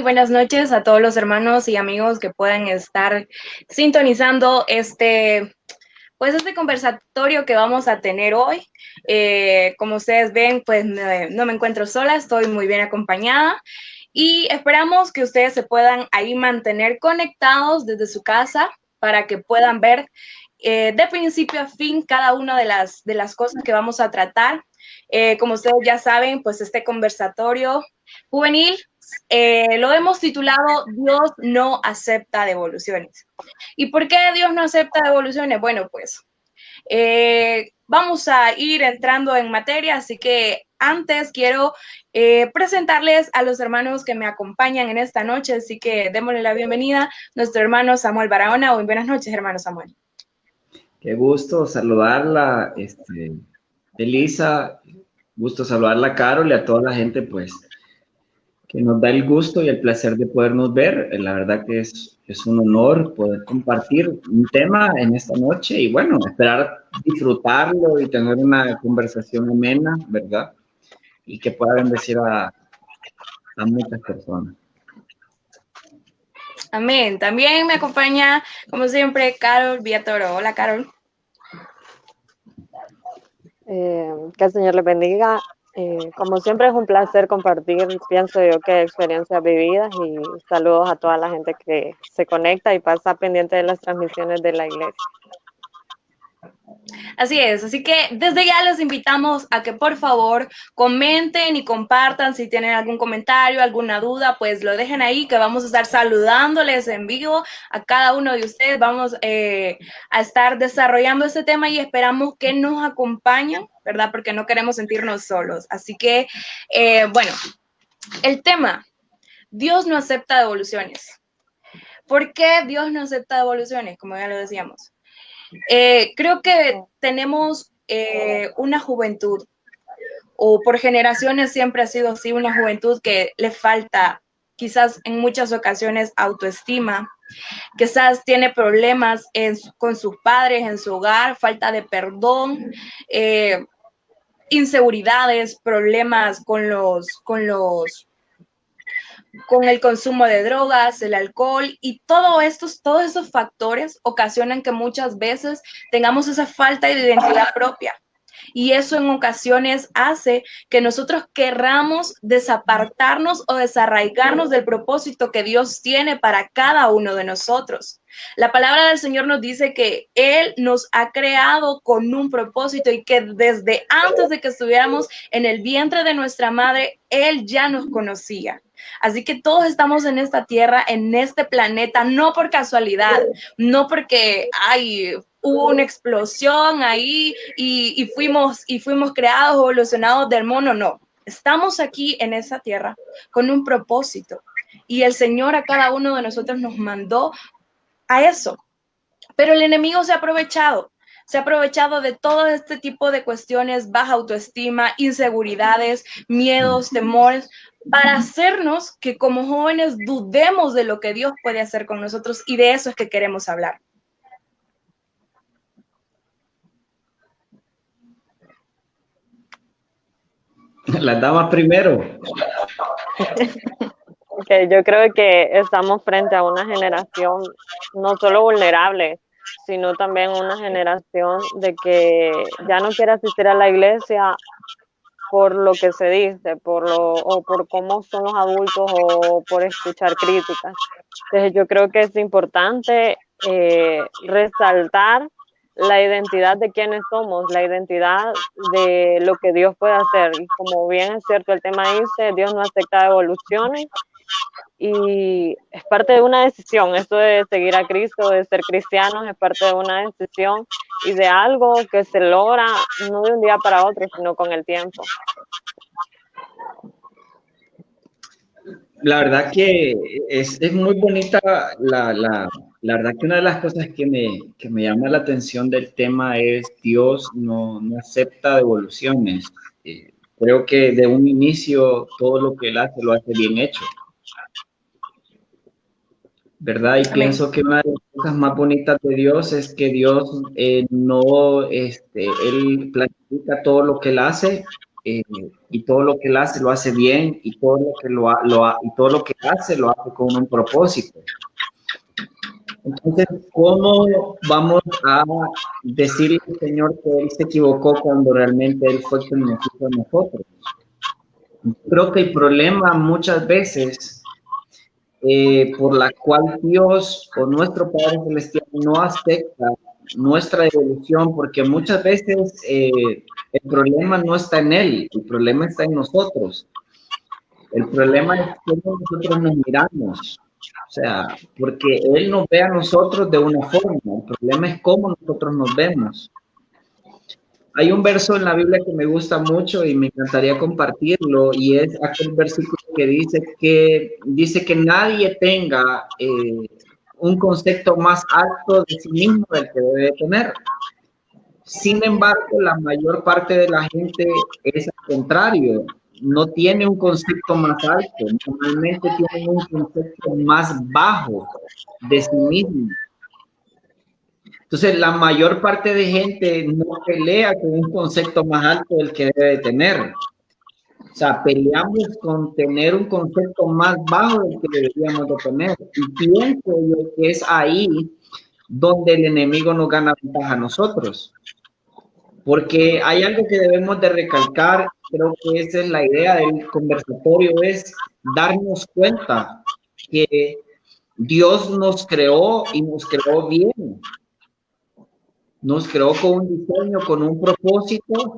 muy buenas noches a todos los hermanos y amigos que puedan estar sintonizando este conversatorio que vamos a tener hoy. Como ustedes ven, pues no me encuentro sola, estoy muy bien acompañada y esperamos que ustedes se puedan ahí mantener conectados desde su casa para que puedan ver de principio a fin cada una de las cosas que vamos a tratar. Como ustedes ya saben, pues este conversatorio juvenil lo hemos titulado Dios no acepta devoluciones. ¿Y por qué Dios no acepta devoluciones? Bueno, pues vamos a ir entrando en materia, así que antes quiero presentarles a los hermanos que me acompañan en esta noche, así que démosle la bienvenida a nuestro hermano Samuel Barahona. Muy buenas noches, hermano Samuel. Qué gusto saludarla, Elisa, gusto saludarla, Carol, y a toda la gente, pues, que nos da el gusto y el placer de podernos ver. La verdad que es un honor poder compartir un tema en esta noche y, bueno, esperar disfrutarlo y tener una conversación amena, ¿verdad? Y que pueda bendecir a muchas personas. Amén. También me acompaña, como siempre, Carol Villatoro. Hola, Carol. Que el Señor les bendiga. Como siempre es un placer compartir, pienso yo, que experiencias vividas, y saludos a toda la gente que se conecta y pasa pendiente de las transmisiones de la iglesia. Así es, así que desde ya los invitamos a que por favor comenten y compartan si tienen algún comentario, alguna duda, pues lo dejen ahí, que vamos a estar saludándoles en vivo a cada uno de ustedes. Vamos a estar desarrollando este tema y esperamos que nos acompañen, ¿verdad? Porque no queremos sentirnos solos. Así que, bueno, el tema, Dios no acepta devoluciones. ¿Por qué Dios no acepta devoluciones? Como ya lo decíamos. Creo que tenemos una juventud, o por generaciones siempre ha sido así, una juventud que le falta quizás en muchas ocasiones autoestima, quizás tiene problemas con sus padres, en su hogar, falta de perdón, inseguridades, problemas con el consumo de drogas, el alcohol, y todos esos factores ocasionan que muchas veces tengamos esa falta de identidad propia. Y eso en ocasiones hace que nosotros querramos desapartarnos o desarraigarnos del propósito que Dios tiene para cada uno de nosotros. La palabra del Señor nos dice que Él nos ha creado con un propósito y que desde antes de que estuviéramos en el vientre de nuestra madre, Él ya nos conocía. Así que todos estamos en esta tierra, en este planeta, no por casualidad, no porque hubo una explosión ahí y fuimos creados, evolucionados del mono, no. Estamos aquí en esa tierra con un propósito y el Señor a cada uno de nosotros nos mandó a eso. Pero el enemigo se ha aprovechado de todo este tipo de cuestiones, baja autoestima, inseguridades, miedos, temores, para hacernos que como jóvenes dudemos de lo que Dios puede hacer con nosotros, y de eso es que queremos hablar. Las damas primero. Okay, yo creo que estamos frente a una generación no solo vulnerable, sino también una generación de que ya no quiere asistir a la iglesia por lo que se dice, o por cómo son los adultos, o por escuchar críticas. Entonces yo creo que es importante resaltar la identidad de quienes somos, la identidad de lo que Dios puede hacer. Y como bien es cierto, el tema dice, Dios no acepta devoluciones, y es parte de una decisión. Esto de seguir a Cristo, de ser cristianos, es parte de una decisión y de algo que se logra no de un día para otro, sino con el tiempo. La verdad que es muy bonita, la verdad que una de las cosas que me llama la atención del tema es Dios no acepta devoluciones. Creo que de un inicio todo lo que Él hace lo hace bien hecho, ¿verdad? Y Amén. Pienso que una de las cosas más bonitas de Dios es que Dios Él planifica todo lo que Él hace y todo lo que él hace lo hace bien, y todo lo que y todo lo que hace lo hace con un propósito. Entonces, ¿cómo vamos a decirle al Señor que Él se equivocó cuando realmente Él fue quien nos hizo a nosotros? Creo que el problema muchas veces por la cual Dios o nuestro Padre Celestial no acepta nuestra evolución, porque muchas veces el problema no está en Él, el problema está en nosotros. El problema es cómo nosotros nos miramos. O sea, porque Él nos ve a nosotros de una forma, el problema es cómo nosotros nos vemos. Hay un verso en la Biblia que me gusta mucho y me encantaría compartirlo, y es aquel versículo que dice que nadie tenga un concepto más alto de sí mismo del que debe tener. Sin embargo, la mayor parte de la gente es al contrario, no tiene un concepto más alto, normalmente tienen un concepto más bajo de sí mismo. Entonces, la mayor parte de gente no pelea con un concepto más alto del que debe tener. O sea, peleamos con tener un concepto más bajo del que deberíamos de tener. Y pienso yo que es ahí donde el enemigo nos gana ventaja a nosotros. Porque hay algo que debemos de recalcar, creo que esa es la idea del conversatorio, es darnos cuenta que Dios nos creó y nos creó bien. Nos creó con un diseño, con un propósito,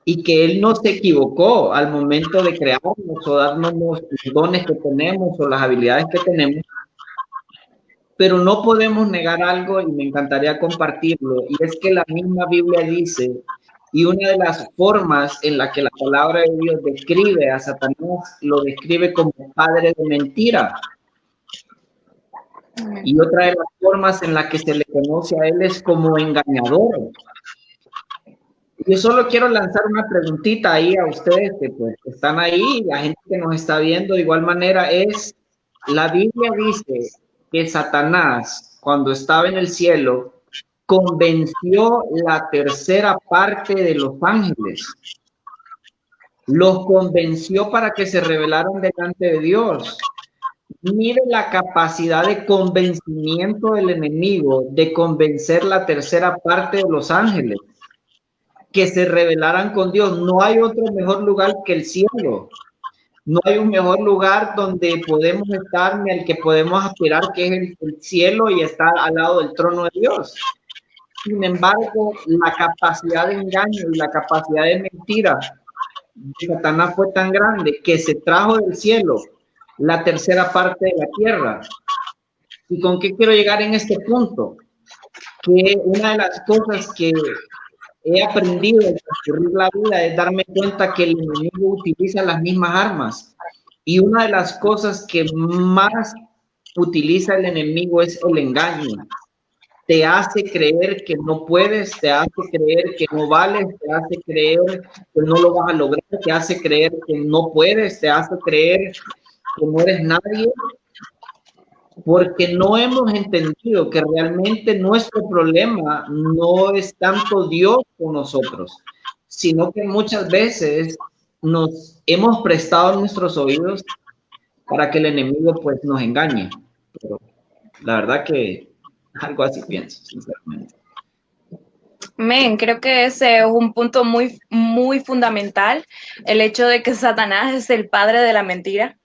y que Él no se equivocó al momento de crearnos o darnos los dones que tenemos o las habilidades que tenemos. Pero no podemos negar algo, y me encantaría compartirlo, y es que la misma Biblia dice, y una de las formas en la que la palabra de Dios describe a Satanás, lo describe como padre de mentira. Y otra de las formas en la que se le conoce a él es como engañador. Yo solo quiero lanzar una preguntita ahí a ustedes que pues están ahí, la gente que nos está viendo de igual manera, es, la Biblia dice que Satanás, cuando estaba en el cielo, convenció la tercera parte de los ángeles. Los convenció para que se rebelaran delante de Dios. Mire la capacidad de convencimiento del enemigo de convencer la tercera parte de los ángeles que se rebelaran con Dios. No hay otro mejor lugar que el cielo. No hay un mejor lugar donde podemos estar ni al que podemos aspirar, que es el cielo, y estar al lado del trono de Dios. Sin embargo, la capacidad de engaño y la capacidad de mentira de Satanás fue tan grande que se trajo del cielo la tercera parte de la tierra. ¿Y con qué quiero llegar en este punto? Que una de las cosas que he aprendido al transcurrir la vida es darme cuenta que el enemigo utiliza las mismas armas. Y una de las cosas que más utiliza el enemigo es el engaño. Te hace creer que no puedes, te hace creer que no vales, te hace creer que no lo vas a lograr, te hace creer que no puedes, te hace creer que no eres nadie, porque no hemos entendido que realmente nuestro problema no es tanto Dios con nosotros, sino que muchas veces nos hemos prestado nuestros oídos para que el enemigo pues nos engañe. Pero la verdad que algo así pienso, sinceramente. Men, creo que ese es un punto muy, muy fundamental, el hecho de que Satanás es el padre de la mentira.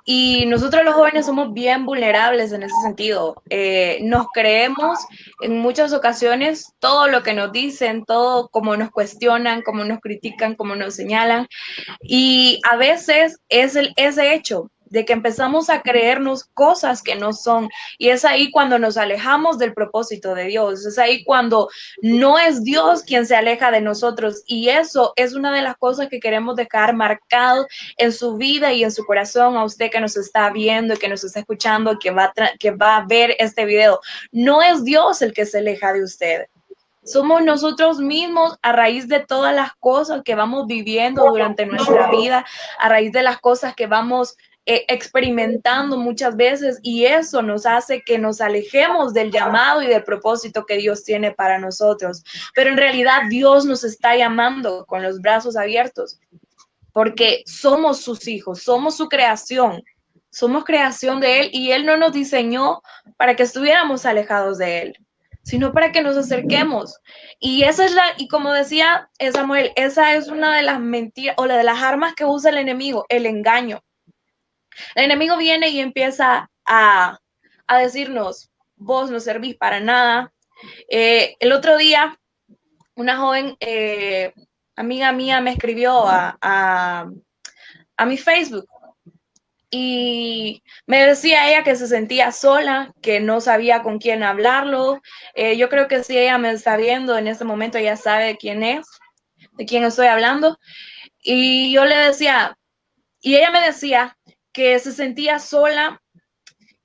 Y nosotros los jóvenes somos bien vulnerables en ese sentido. Nos creemos en muchas ocasiones todo lo que nos dicen, todo como nos cuestionan, como nos critican, como nos señalan. Y a veces es ese hecho de que empezamos a creernos cosas que no son. Y es ahí cuando nos alejamos del propósito de Dios. Es ahí cuando no es Dios quien se aleja de nosotros. Y eso es una de las cosas que queremos dejar marcado en su vida y en su corazón a usted que nos está viendo y que nos está escuchando, que va a ver este video. No es Dios el que se aleja de usted. Somos nosotros mismos a raíz de todas las cosas que vamos viviendo durante nuestra vida, a raíz de las cosas que vamos experimentando muchas veces, y eso nos hace que nos alejemos del llamado y del propósito que Dios tiene para nosotros. Pero en realidad Dios nos está llamando con los brazos abiertos, porque somos sus hijos, somos su creación, somos creación de Él, y Él no nos diseñó para que estuviéramos alejados de Él, sino para que nos acerquemos. Y esa es y como decía Samuel, esa es una de las mentiras o de las armas que usa el enemigo, el engaño. El enemigo viene y empieza a decirnos, vos no servís para nada. El otro día, una joven amiga mía me escribió a mi Facebook, y me decía ella que se sentía sola, que no sabía con quién hablarlo. Yo creo que si ella me está viendo en este momento, ella sabe quién es, de quién estoy hablando. Y yo le decía, y ella me decía que se sentía sola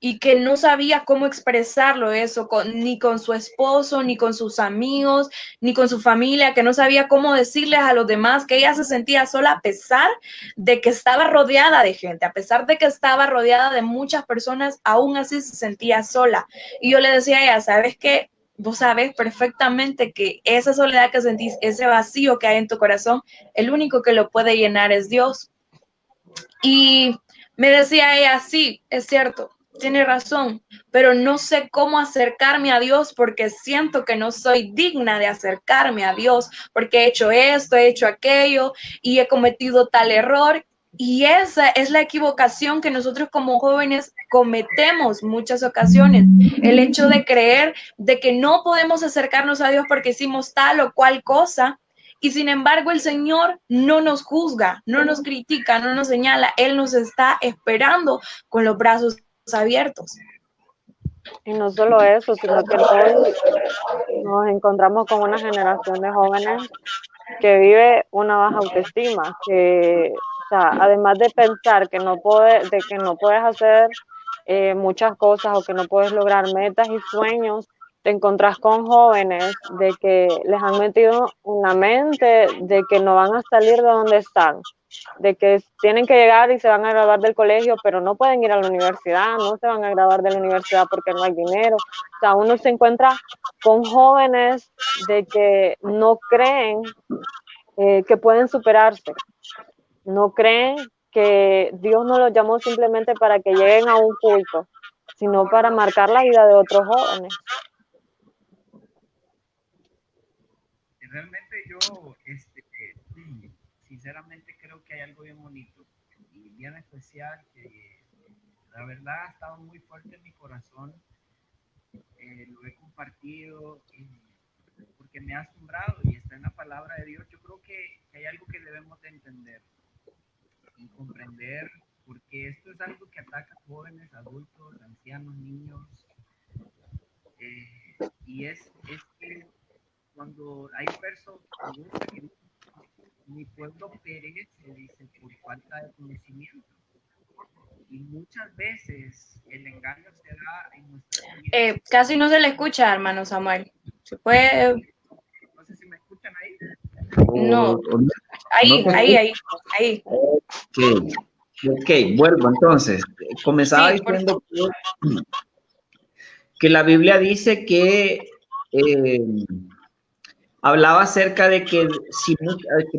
y que no sabía cómo expresarlo eso, ni con su esposo, ni con sus amigos, ni con su familia, que no sabía cómo decirles a los demás, que ella se sentía sola a pesar de que estaba rodeada de gente, a pesar de que estaba rodeada de muchas personas, aún así se sentía sola. Y yo le decía a ella, ¿sabes qué? Vos sabes perfectamente que esa soledad que sentís, ese vacío que hay en tu corazón, el único que lo puede llenar es Dios. Y me decía ella, sí, es cierto, tiene razón, pero no sé cómo acercarme a Dios porque siento que no soy digna de acercarme a Dios porque he hecho esto, he hecho aquello y he cometido tal error. Y esa es la equivocación que nosotros como jóvenes cometemos muchas ocasiones. El hecho de creer de que no podemos acercarnos a Dios porque hicimos tal o cual cosa. Y sin embargo, el Señor no nos juzga, no nos critica, no nos señala. Él nos está esperando con los brazos abiertos. Y no solo eso, sino que hoy nos encontramos con una generación de jóvenes que vive una baja autoestima, que, o sea, además de pensar que no puedes hacer muchas cosas o que no puedes lograr metas y sueños, te encontrás con jóvenes de que les han metido en la mente de que no van a salir de donde están, de que tienen que llegar y se van a graduar del colegio, pero no pueden ir a la universidad, no se van a graduar de la universidad porque no hay dinero. O sea, uno se encuentra con jóvenes de que no creen que pueden superarse, no creen que Dios no los llamó simplemente para que lleguen a un culto, sino para marcar la vida de otros jóvenes. Realmente yo, sinceramente creo que hay algo bien bonito y bien especial que la verdad ha estado muy fuerte en mi corazón. Lo he compartido porque me ha asombrado y está en la palabra de Dios. Yo creo que hay algo que debemos de entender y comprender, porque esto es algo que ataca a jóvenes, adultos, ancianos, niños, y es que cuando hay personas que mi pueblo perece, dice, por falta de conocimiento. Y muchas veces el engaño se da en nuestra vida. Casi no se le escucha, hermano Samuel. ¿Se puede? No sé si me escuchan ahí. No. Ahí. Ok, vuelvo entonces. Comenzaba diciendo que la Biblia dice que hablaba acerca de que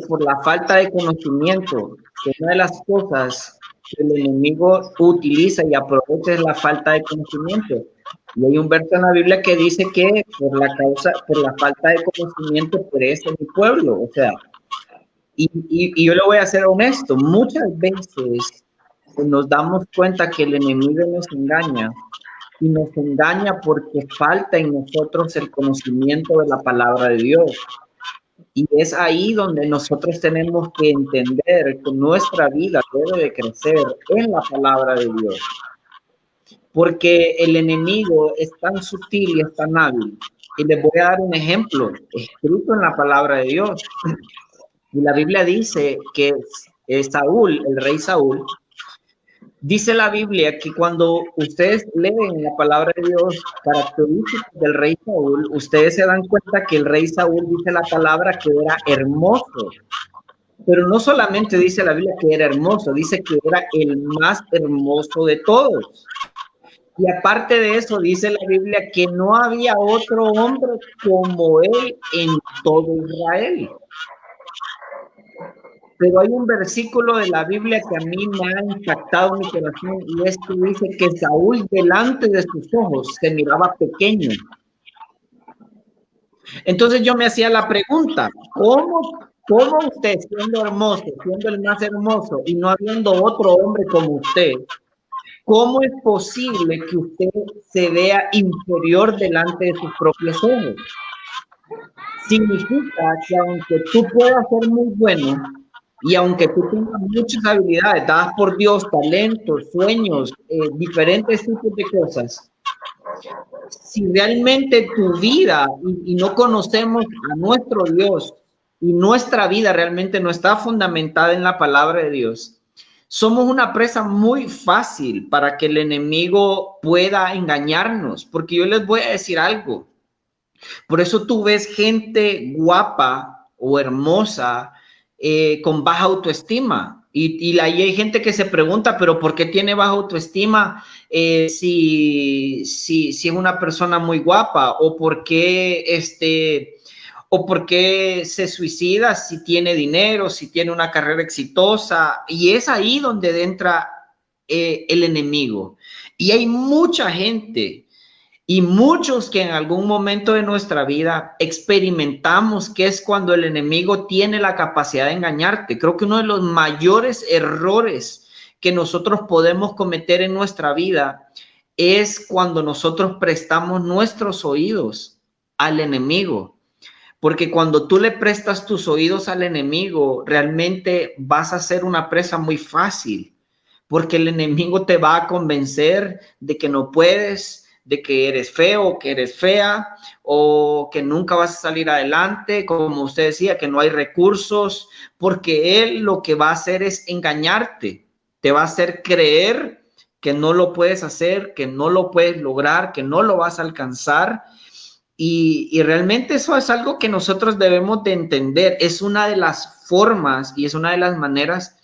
por la falta de conocimiento, que una de las cosas que el enemigo utiliza y aprovecha es la falta de conocimiento. Y hay un verso en la Biblia que dice que por la falta de conocimiento perece mi pueblo. O sea, y yo le voy a ser honesto, muchas veces nos damos cuenta que el enemigo nos engaña, y nos engaña porque falta en nosotros el conocimiento de la palabra de Dios. Y es ahí donde nosotros tenemos que entender que nuestra vida debe de crecer en la palabra de Dios. Porque el enemigo es tan sutil y es tan hábil. Y les voy a dar un ejemplo escrito en la palabra de Dios. Y la Biblia dice que Saúl, el rey Saúl, dice la Biblia que cuando ustedes leen la palabra de Dios, características del rey Saúl, ustedes se dan cuenta que el rey Saúl dice la palabra que era hermoso. Pero no solamente dice la Biblia que era hermoso, dice que era el más hermoso de todos. Y aparte de eso, dice la Biblia que no había otro hombre como él en todo Israel. Pero hay un versículo de la Biblia que a mí me ha impactado mi corazón y es que dice que Saúl delante de sus ojos se miraba pequeño. Entonces yo me hacía la pregunta, ¿cómo usted siendo hermoso, siendo el más hermoso y no habiendo otro hombre como usted, cómo es posible que usted se vea inferior delante de sus propios ojos? Significa que aunque tú puedas ser muy bueno y aunque tú tengas muchas habilidades dadas por Dios, talentos, sueños, diferentes tipos de cosas, si realmente tu vida y no conocemos a nuestro Dios y nuestra vida realmente no está fundamentada en la palabra de Dios, somos una presa muy fácil para que el enemigo pueda engañarnos, porque yo les voy a decir algo. Por eso tú ves gente guapa o hermosa con baja autoestima. Y ahí hay gente que se pregunta, pero ¿por qué tiene baja autoestima si es una persona muy guapa? ¿O por qué se suicida si tiene dinero, si tiene una carrera exitosa? Y es ahí donde entra el enemigo. Y hay mucha gente y muchos que en algún momento de nuestra vida experimentamos que es cuando el enemigo tiene la capacidad de engañarte. Creo que uno de los mayores errores que nosotros podemos cometer en nuestra vida es cuando nosotros prestamos nuestros oídos al enemigo. Porque cuando tú le prestas tus oídos al enemigo, realmente vas a ser una presa muy fácil. Porque el enemigo te va a convencer de que no puedes, de que eres feo, que eres fea, o que nunca vas a salir adelante, como usted decía, que no hay recursos, porque él lo que va a hacer es engañarte, te va a hacer creer que no lo puedes hacer, que no lo puedes lograr, que no lo vas a alcanzar, y realmente eso es algo que nosotros debemos de entender, es una de las formas y es una de las maneras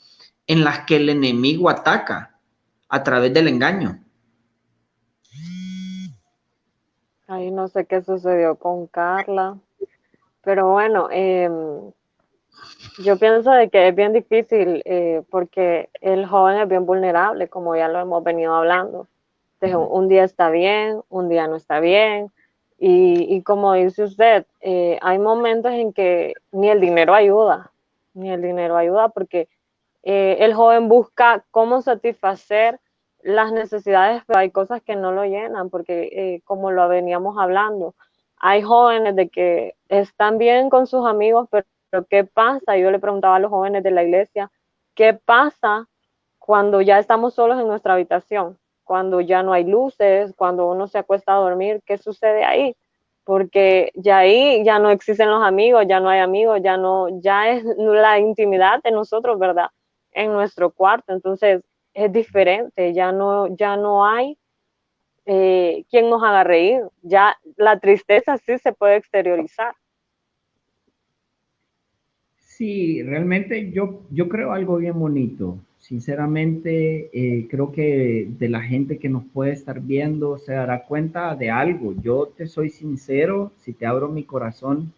en las que el enemigo ataca, a través del engaño. Ahí no sé qué sucedió con Carla, pero bueno, yo pienso de que es bien difícil porque el joven es bien vulnerable, como ya lo hemos venido hablando. Entonces, un día está bien, un día no está bien, y como dice usted, hay momentos en que ni el dinero ayuda porque el joven busca cómo satisfacer las necesidades, pero hay cosas que no lo llenan, porque como lo veníamos hablando, hay jóvenes de que están bien con sus amigos, pero ¿qué pasa? Yo le preguntaba a los jóvenes de la iglesia, ¿qué pasa cuando ya estamos solos en nuestra habitación? Cuando ya no hay luces, cuando uno se acuesta a dormir, ¿qué sucede ahí? Porque ya ahí ya no existen los amigos, ya no hay amigos, ya es la intimidad de nosotros, ¿verdad? En nuestro cuarto, entonces es diferente, ya no hay quien nos haga reír, ya la tristeza sí se puede exteriorizar. Sí, realmente yo creo algo bien bonito. Sinceramente, creo que de la gente que nos puede estar viendo se dará cuenta de algo. Yo te soy sincero, si te abro mi corazón,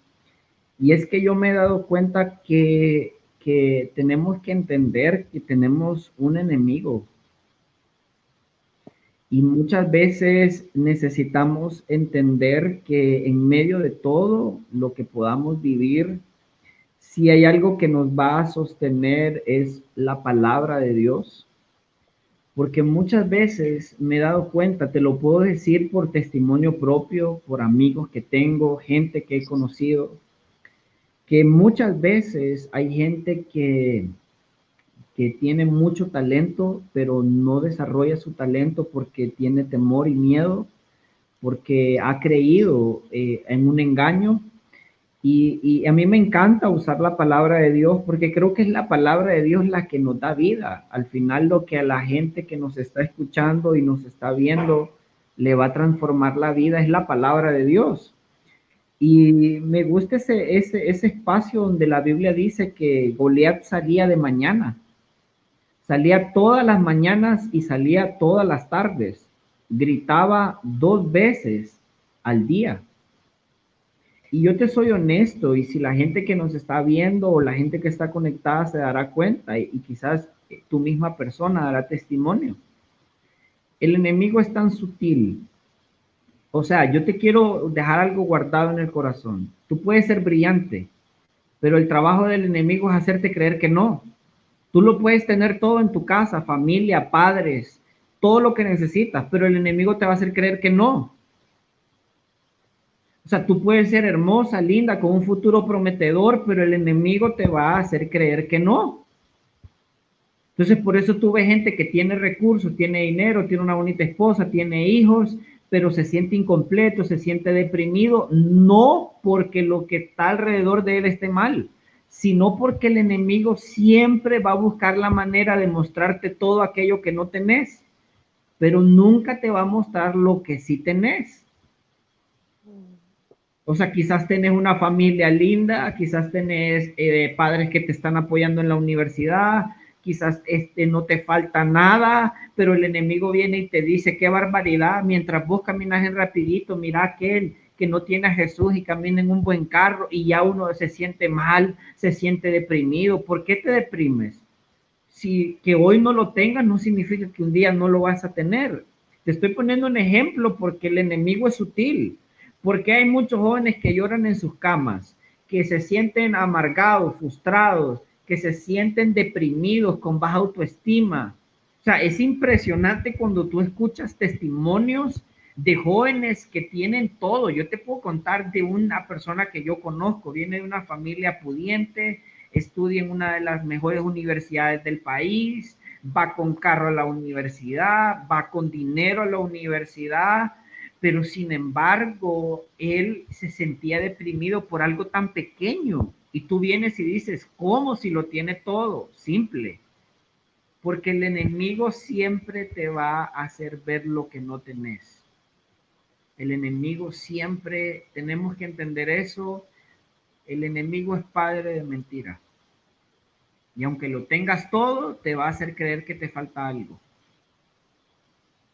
y es que yo me he dado cuenta que tenemos que entender que tenemos un enemigo. Y muchas veces necesitamos entender que en medio de todo lo que podamos vivir, si hay algo que nos va a sostener es la palabra de Dios. Porque muchas veces me he dado cuenta, te lo puedo decir por testimonio propio, por amigos que tengo, gente que he conocido, que muchas veces hay gente que tiene mucho talento, pero no desarrolla su talento porque tiene temor y miedo, porque ha creído en un engaño. Y a mí me encanta usar la palabra de Dios porque creo que es la palabra de Dios la que nos da vida. Al final lo que a la gente que nos está escuchando y nos está viendo le va a transformar la vida es la palabra de Dios. Y me gusta ese espacio donde la Biblia dice que Goliat salía de mañana. Salía todas las mañanas y salía todas las tardes. Gritaba 2 veces al día. Y yo te soy honesto, y si la gente que nos está viendo o la gente que está conectada se dará cuenta, y quizás tu misma persona dará testimonio, el enemigo es tan sutil. O sea, yo te quiero dejar algo guardado en el corazón. Tú puedes ser brillante, pero el trabajo del enemigo es hacerte creer que no. Tú lo puedes tener todo en tu casa, familia, padres, todo lo que necesitas, pero el enemigo te va a hacer creer que no. O sea, tú puedes ser hermosa, linda, con un futuro prometedor, pero el enemigo te va a hacer creer que no. Entonces, por eso tú ves gente que tiene recursos, tiene dinero, tiene una bonita esposa, tiene hijos, pero se siente incompleto, se siente deprimido, no porque lo que está alrededor de él esté mal, sino porque el enemigo siempre va a buscar la manera de mostrarte todo aquello que no tenés, pero nunca te va a mostrar lo que sí tenés. O sea, quizás tenés una familia linda, quizás tenés padres que te están apoyando en la universidad, quizás no te falta nada, pero el enemigo viene y te dice, qué barbaridad, mientras vos caminas en rapidito, mira aquel que no tiene a Jesús y camina en un buen carro y ya uno se siente mal, se siente deprimido. ¿Por qué te deprimes? Si que hoy no lo tengas no significa que un día no lo vas a tener. Te estoy poniendo un ejemplo porque el enemigo es sutil, porque hay muchos jóvenes que lloran en sus camas, que se sienten amargados, frustrados, que se sienten deprimidos, con baja autoestima. O sea, es impresionante cuando tú escuchas testimonios de jóvenes que tienen todo. Yo te puedo contar de una persona que yo conozco, viene de una familia pudiente, estudia en una de las mejores universidades del país, va con carro a la universidad, va con dinero a la universidad, pero sin embargo, él se sentía deprimido por algo tan pequeño. Y tú vienes y dices, ¿cómo si lo tiene todo? Simple. Porque el enemigo siempre te va a hacer ver lo que no tenés. El enemigo siempre, tenemos que entender eso, el enemigo es padre de mentira. Y aunque lo tengas todo, te va a hacer creer que te falta algo.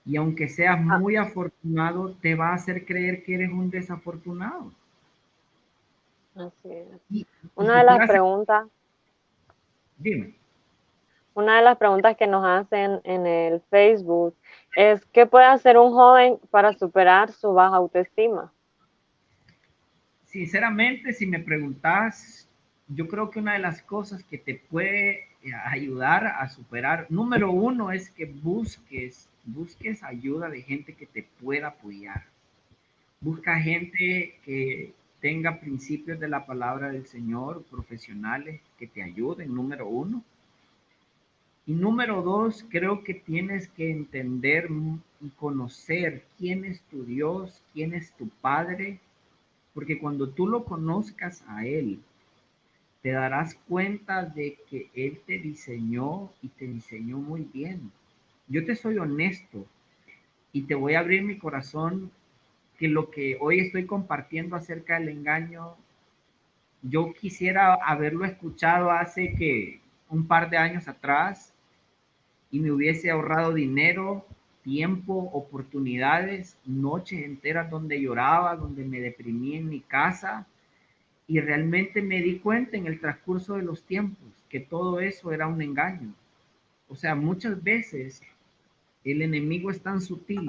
Y aunque seas Ah, muy afortunado, te va a hacer creer que eres un desafortunado. así es. Y Una de las quisiera hacer, preguntas, dime. una de las preguntas que nos hacen en el Facebook es, ¿qué puede hacer un joven para superar su baja autoestima? Sinceramente, si me preguntas, yo creo que una de las cosas que te puede ayudar a superar, número uno, es que busques ayuda de gente que te pueda apoyar. Busca gente que tenga principios de la palabra del Señor, profesionales que te ayuden, número uno. Y número dos, creo que tienes que entender y conocer quién es tu Dios, quién es tu Padre, porque cuando tú lo conozcas a Él, te darás cuenta de que Él te diseñó y te diseñó muy bien. Yo te soy honesto y te voy a abrir mi corazón que lo que hoy estoy compartiendo acerca del engaño, yo quisiera haberlo escuchado hace que un par de años atrás y me hubiese ahorrado dinero, tiempo, oportunidades, noches enteras donde lloraba, donde me deprimí en mi casa y realmente me di cuenta en el transcurso de los tiempos que todo eso era un engaño. O sea, muchas veces el enemigo es tan sutil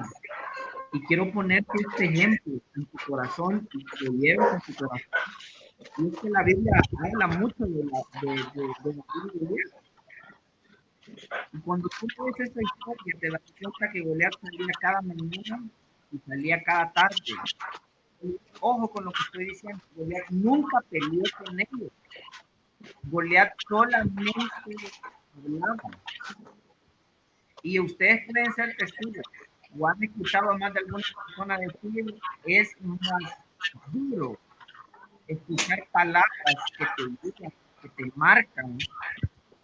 y quiero ponerte este ejemplo en tu corazón y que lo lleves en tu corazón. Y es que la Biblia habla mucho de la Biblia. Y cuando tú lees esta historia, te das cuenta que Goliat salía cada mañana y salía cada tarde. Y ojo con lo que estoy diciendo, Goliat nunca peleó con ellos. Goliat solamente hablaba. Y ustedes pueden ser testigos, o han escuchado a más de alguna persona decir, es más duro escuchar palabras que te llegan, que te marcan,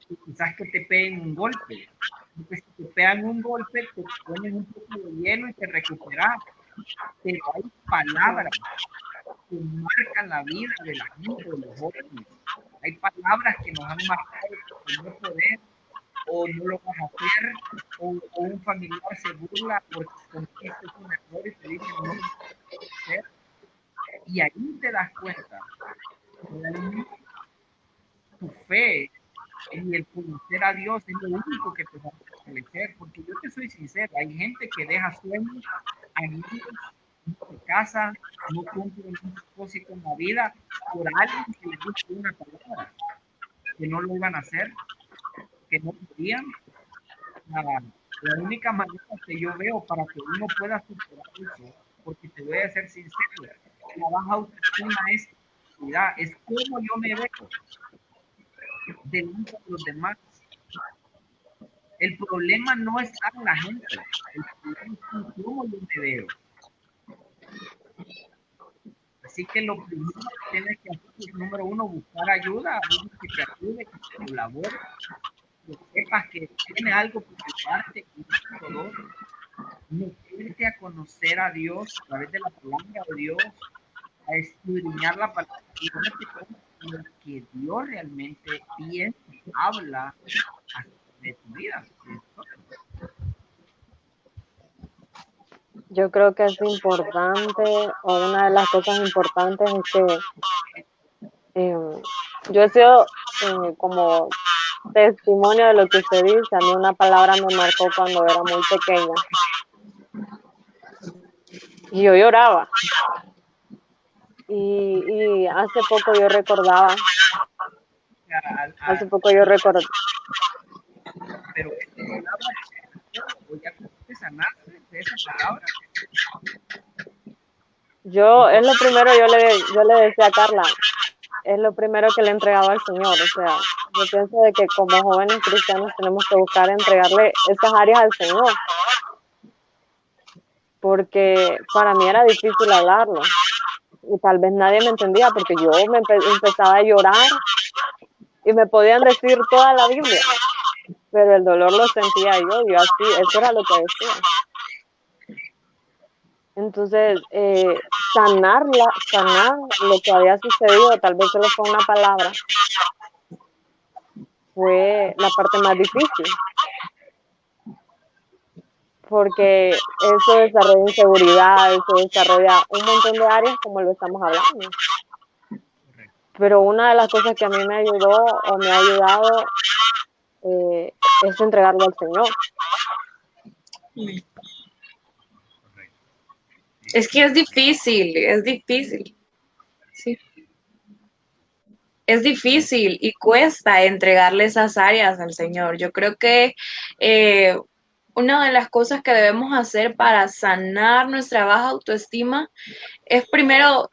y quizás que te peguen un golpe. Porque si te pegan un golpe, te ponen un poco de hielo y te recuperas. Pero hay palabras que marcan la vida de la gente, de los jóvenes. Hay palabras que nos han marcado por no poder, o no lo vas a hacer, o un familiar se burla porque cometiste un error y te dice no lo vas a hacer. Y ahí te das cuenta realmente tu fe y el conocer a Dios es lo único que te va a fortalecer, porque yo te soy sincero, hay gente que deja sueños, amigos, no se casa, no cumple un propósito en la vida por alguien que le dice una palabra, que no lo iban a hacer, que no podían. La única manera que yo veo para que uno pueda superar eso, porque te voy a ser sincero, la baja autoestima es cómo yo me veo delante de los demás. El problema no está en la gente, el problema está en cómo yo me veo. Así que lo primero que tienes que hacer es, número uno, buscar ayuda, alguien que te ayude, que te colabore, que sepas que tiene algo que ayudarte. Número dos, meterte a conocer a Dios a través de la palabra de Dios, a escudriñar la palabra y darte cuenta de lo que Dios realmente piensa, habla de tu vida. Yo creo que es importante, o una de las cosas importantes es que yo he sido como testimonio de lo que usted dice. A mí una palabra me marcó cuando era muy pequeña y yo lloraba. Y hace poco yo recordaba, Pero esta palabra, o ya te sanaste de esa palabra. es lo primero, yo le decía a Carla, es lo primero que le entregaba al Señor. O sea, yo pienso de que como jóvenes cristianos tenemos que buscar entregarle esas áreas al Señor, porque para mí era difícil hablarlo y tal vez nadie me entendía porque yo empezaba a llorar y me podían decir toda la Biblia, pero el dolor lo sentía yo así, eso era lo que decía. Entonces, sanar lo que había sucedido, tal vez solo fue una palabra, fue la parte más difícil, porque eso desarrolla inseguridad, eso desarrolla un montón de áreas como lo estamos hablando. Pero una de las cosas que a mí me ayudó o me ha ayudado es entregarlo al Señor. Es que es difícil, sí. Es difícil y cuesta entregarle esas áreas al Señor. Yo creo que una de las cosas que debemos hacer para sanar nuestra baja autoestima es primero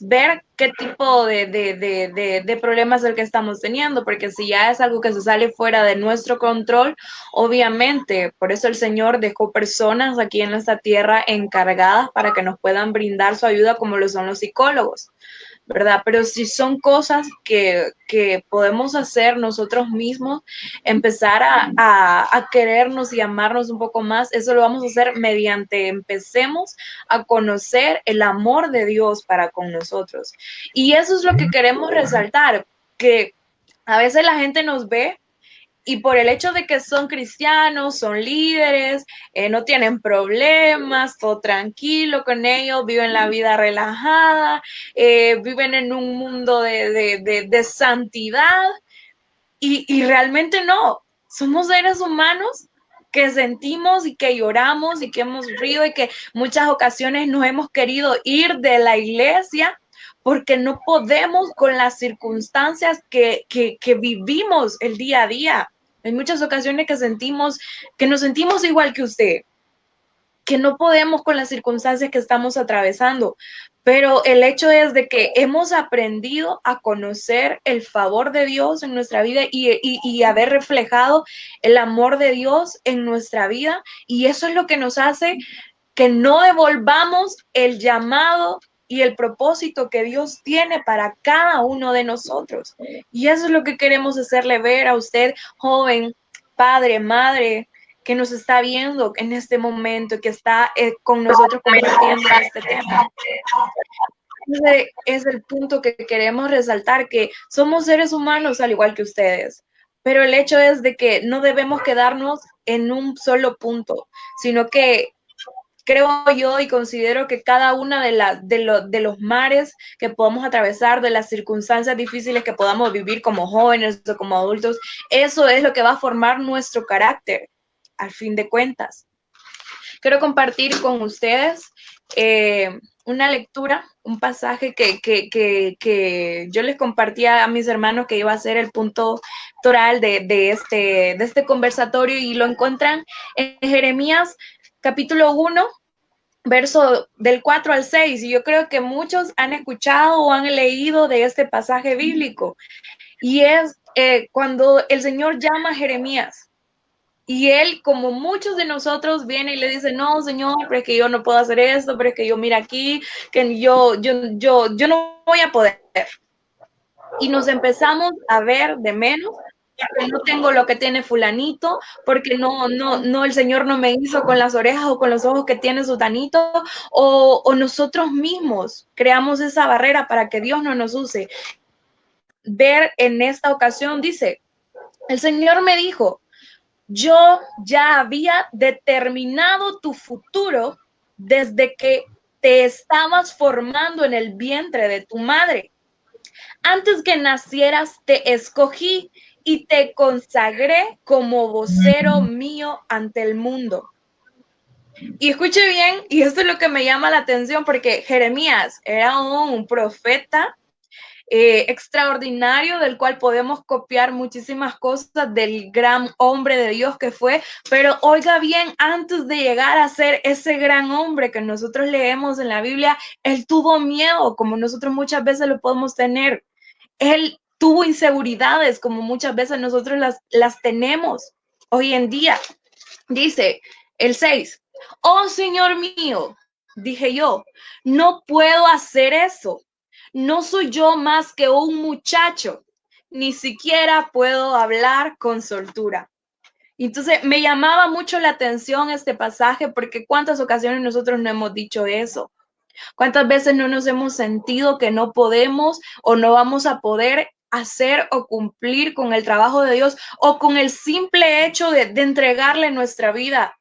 ver qué tipo de problemas es el que estamos teniendo, porque si ya es algo que se sale fuera de nuestro control, obviamente, por eso el Señor dejó personas aquí en esta tierra encargadas para que nos puedan brindar su ayuda, como lo son los psicólogos, ¿verdad? Pero si son cosas que podemos hacer nosotros mismos, empezar a querernos y amarnos un poco más, eso lo vamos a hacer mediante empecemos a conocer el amor de Dios para con nosotros. Y eso es lo que queremos resaltar, que a veces la gente nos ve y por el hecho de que son cristianos, son líderes, no tienen problemas, todo tranquilo con ellos, viven la vida relajada, viven en un mundo de santidad y realmente no, somos seres humanos que sentimos y que lloramos y que hemos sufrido y que muchas ocasiones nos hemos querido ir de la iglesia porque no podemos con las circunstancias que vivimos el día a día. Hay muchas ocasiones que nos sentimos igual que usted, que no podemos con las circunstancias que estamos atravesando, pero el hecho es de que hemos aprendido a conocer el favor de Dios en nuestra vida y haber reflejado el amor de Dios en nuestra vida, y eso es lo que nos hace que no devolvamos el llamado y el propósito que Dios tiene para cada uno de nosotros. Y eso es lo que queremos hacerle ver a usted, joven, padre, madre, que nos está viendo en este momento, que está con nosotros compartiendo este tema. Ese es el punto que queremos resaltar, que somos seres humanos al igual que ustedes, pero el hecho es de que no debemos quedarnos en un solo punto, sino que creo yo y considero que cada una de los mares que podamos atravesar, de las circunstancias difíciles que podamos vivir como jóvenes o como adultos, eso es lo que va a formar nuestro carácter, al fin de cuentas. Quiero compartir con ustedes una lectura, un pasaje que yo les compartía a mis hermanos que iba a ser el punto toral de este conversatorio, y lo encuentran en Jeremías capítulo 1, verso del 4 al 6. Y yo creo que muchos han escuchado o han leído de este pasaje bíblico. Y es cuando el Señor llama a Jeremías. Y él, como muchos de nosotros, viene y le dice, no, Señor, pero es que yo no puedo hacer esto, pero es que yo, mira aquí, que yo no voy a poder. Y nos empezamos a ver de menos, porque no tengo lo que tiene fulanito, porque el Señor no me hizo con las orejas o con los ojos que tiene sutanito, o nosotros mismos creamos esa barrera para que Dios no nos use. Ver en esta ocasión, dice, el Señor me dijo, yo ya había determinado tu futuro desde que te estabas formando en el vientre de tu madre. Antes que nacieras te escogí y te consagré como vocero mío ante el mundo. Y escuche bien, y esto es lo que me llama la atención, porque Jeremías era un profeta extraordinario, del cual podemos copiar muchísimas cosas del gran hombre de Dios que fue, pero oiga bien, antes de llegar a ser ese gran hombre que nosotros leemos en la Biblia, él tuvo miedo, como nosotros muchas veces lo podemos tener. Él tuvo inseguridades, como muchas veces nosotros las tenemos hoy en día. Dice el 6, oh Señor mío, dije yo, no puedo hacer eso. No soy yo más que un muchacho, ni siquiera puedo hablar con soltura. Entonces me llamaba mucho la atención este pasaje, porque cuántas ocasiones nosotros no hemos dicho eso. ¿Cuántas veces no nos hemos sentido que no podemos o no vamos a poder hacer o cumplir con el trabajo de Dios, o con el simple hecho de entregarle nuestra vida?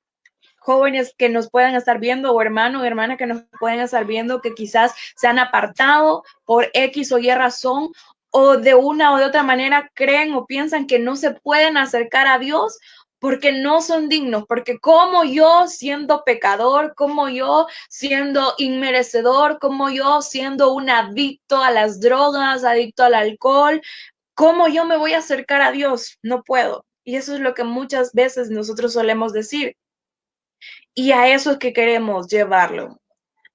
Jóvenes que nos puedan estar viendo, o hermanos o hermanas que nos pueden estar viendo, que quizás se han apartado por X o Y razón, o de una o de otra manera creen o piensan que no se pueden acercar a Dios porque no son dignos, porque como yo siendo pecador, como yo siendo inmerecedor, como yo siendo un adicto a las drogas, adicto al alcohol, ¿cómo yo me voy a acercar a Dios? No puedo. Y eso es lo que muchas veces nosotros solemos decir. Y a eso es que queremos llevarlo,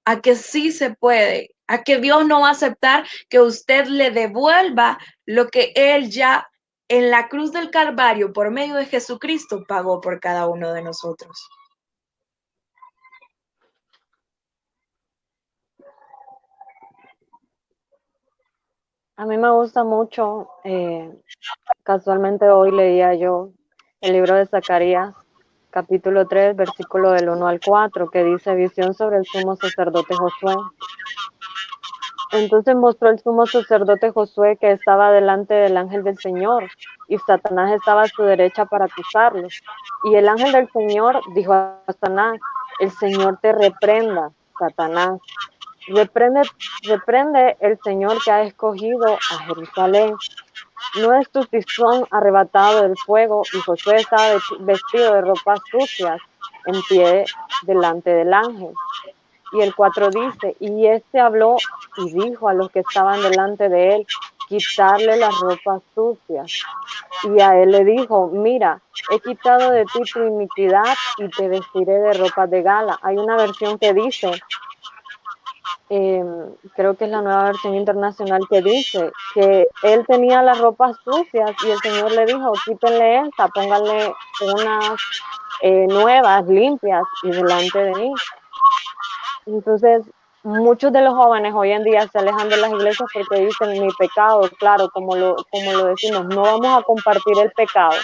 a que sí se puede, a que Dios no va a aceptar que usted le devuelva lo que Él ya en la cruz del Calvario, por medio de Jesucristo, pagó por cada uno de nosotros. A mí me gusta mucho, casualmente hoy leía yo el libro de Zacarías, capítulo 3, versículo del 1 al 4, que dice visión sobre el sumo sacerdote Josué. Entonces mostró el sumo sacerdote Josué que estaba delante del ángel del Señor, y Satanás estaba a su derecha para acusarlo. Y el ángel del Señor dijo a Satanás, el Señor te reprenda, Satanás. Reprende el Señor que ha escogido a Jerusalén. ¿No es tu tizón arrebatado del fuego? Y Josué estaba vestido de ropas sucias en pie delante del ángel. Y el 4 dice, y este habló y dijo a los que estaban delante de él, quitarle las ropas sucias. Y a él le dijo, mira, he quitado de ti tu iniquidad y te vestiré de ropas de gala. Hay una versión que dice, creo que es la nueva versión internacional, que dice que él tenía las ropas sucias y el Señor le dijo, quítenle esta, pónganle unas nuevas, limpias y delante de mí. Entonces, muchos de los jóvenes hoy en día se alejan de las iglesias porque dicen mi pecado, claro, como lo decimos, no vamos a compartir el pecado,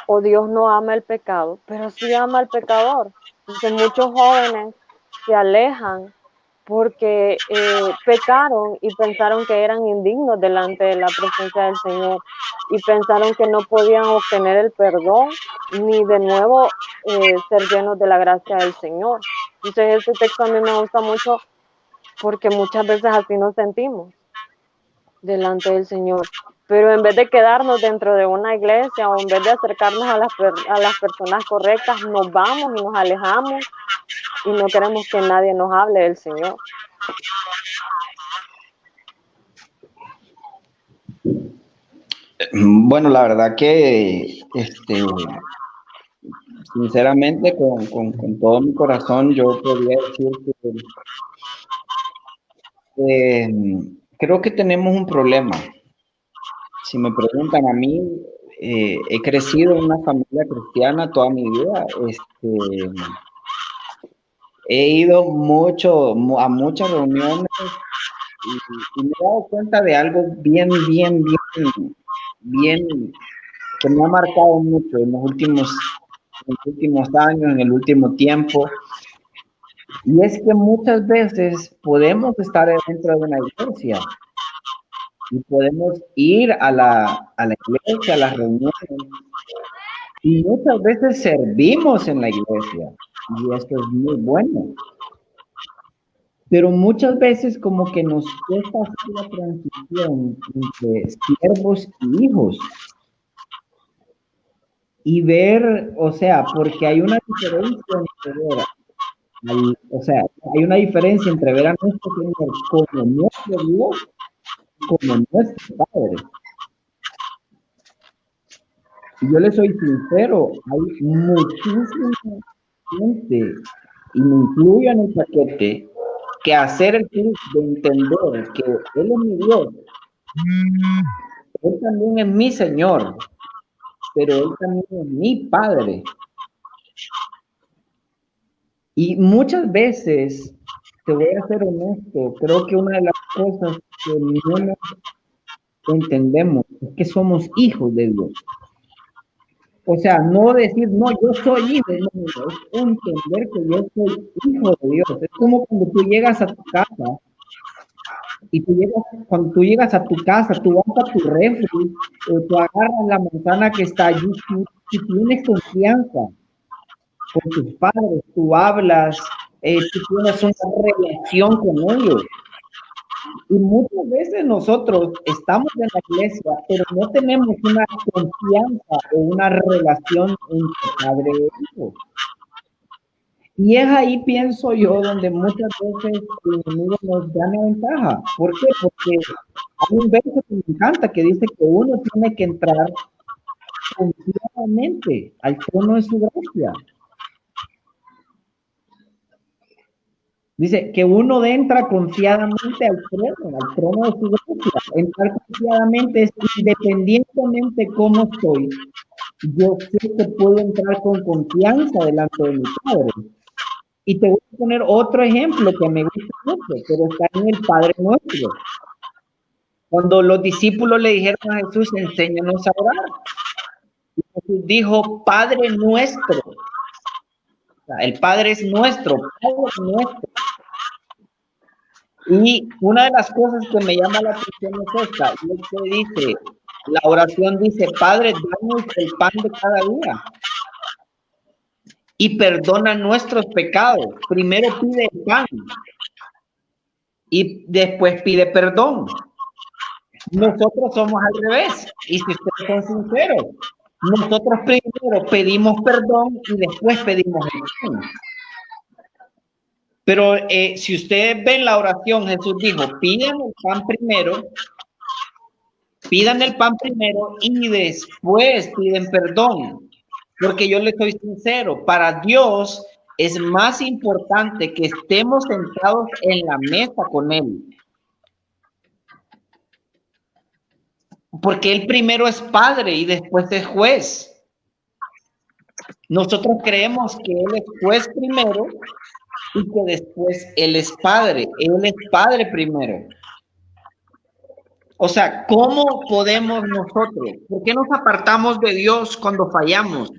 o Dios no ama el pecado, pero sí ama al pecador. Entonces muchos jóvenes se alejan porque pecaron y pensaron que eran indignos delante de la presencia del Señor y pensaron que no podían obtener el perdón ni de nuevo ser llenos de la gracia del Señor. Entonces este texto a mí me gusta mucho porque muchas veces así nos sentimos delante del Señor. Pero en vez de quedarnos dentro de una iglesia o en vez de acercarnos a las personas correctas, nos vamos y nos alejamos y no queremos que nadie nos hable del Señor. Bueno, la verdad que, sinceramente, con todo mi corazón, yo podría decir que creo que tenemos un problema. Si me preguntan a mí, he crecido en una familia cristiana toda mi vida. He ido a muchas reuniones y me he dado cuenta de algo bien, que me ha marcado mucho en los últimos años, en el último tiempo. Y es que muchas veces podemos estar dentro de una iglesia y podemos ir a la iglesia, a las reuniones, y muchas veces servimos en la iglesia, y esto es muy bueno. Pero muchas veces como que nos cuesta hacer la transición entre siervos y hijos. Y ver, o sea, porque hay una diferencia hay una diferencia entre ver a nuestro Señor como nuestro Dios, como nuestro Padre. Y yo le soy sincero, hay muchísima gente, y me incluyo en el paquete, que hacer el clic de entender que Él es mi Dios, Él también es mi Señor, pero Él también es mi Padre. Y muchas veces, te voy a ser honesto, creo que una de las cosas que no entendemos es que somos hijos de Dios. O sea, no decir, no, yo soy hijo, no, es entender que yo soy hijo de Dios. Es como cuando tú llegas a tu casa y cuando tú llegas a tu casa, tú vas a tu refri, tú agarras la manzana que está allí, tú tienes confianza con tus padres, tú hablas, tú tienes una relación con ellos. Y muchas veces nosotros estamos en la iglesia, pero no tenemos una confianza o una relación entre padre e hijo. Y es ahí, pienso yo, donde muchas veces el enemigo nos gana ventaja. ¿Por qué? Porque hay un verso que me encanta que dice que uno tiene que entrar confiadamente al trono de su gracia. Dice que uno entra confiadamente al trono de su gracia. Entrar confiadamente es independientemente cómo estoy. Yo sé que puedo entrar con confianza delante de mi Padre. Y te voy a poner otro ejemplo que me gusta mucho, pero está en el Padre Nuestro. Cuando los discípulos le dijeron a Jesús, enséñanos a orar. Y Jesús dijo, Padre Nuestro. O sea, el Padre es nuestro, Padre Nuestro. Y una de las cosas que me llama la atención es esta, y es que dice, la oración dice, Padre, danos el pan de cada día. Y perdona nuestros pecados. Primero pide el pan y después pide perdón. Nosotros somos al revés. Y si ustedes son sinceros, nosotros primero pedimos perdón y después pedimos el pan. Pero si ustedes ven la oración, Jesús dijo, pidan el pan primero y después piden perdón. Porque yo les soy sincero, para Dios es más importante que estemos sentados en la mesa con Él. Porque Él primero es Padre y después es juez. Nosotros creemos que Él es juez primero y que después Él es Padre. Él es Padre primero. O sea, ¿cómo podemos nosotros? ¿Por qué nos apartamos de Dios cuando fallamos?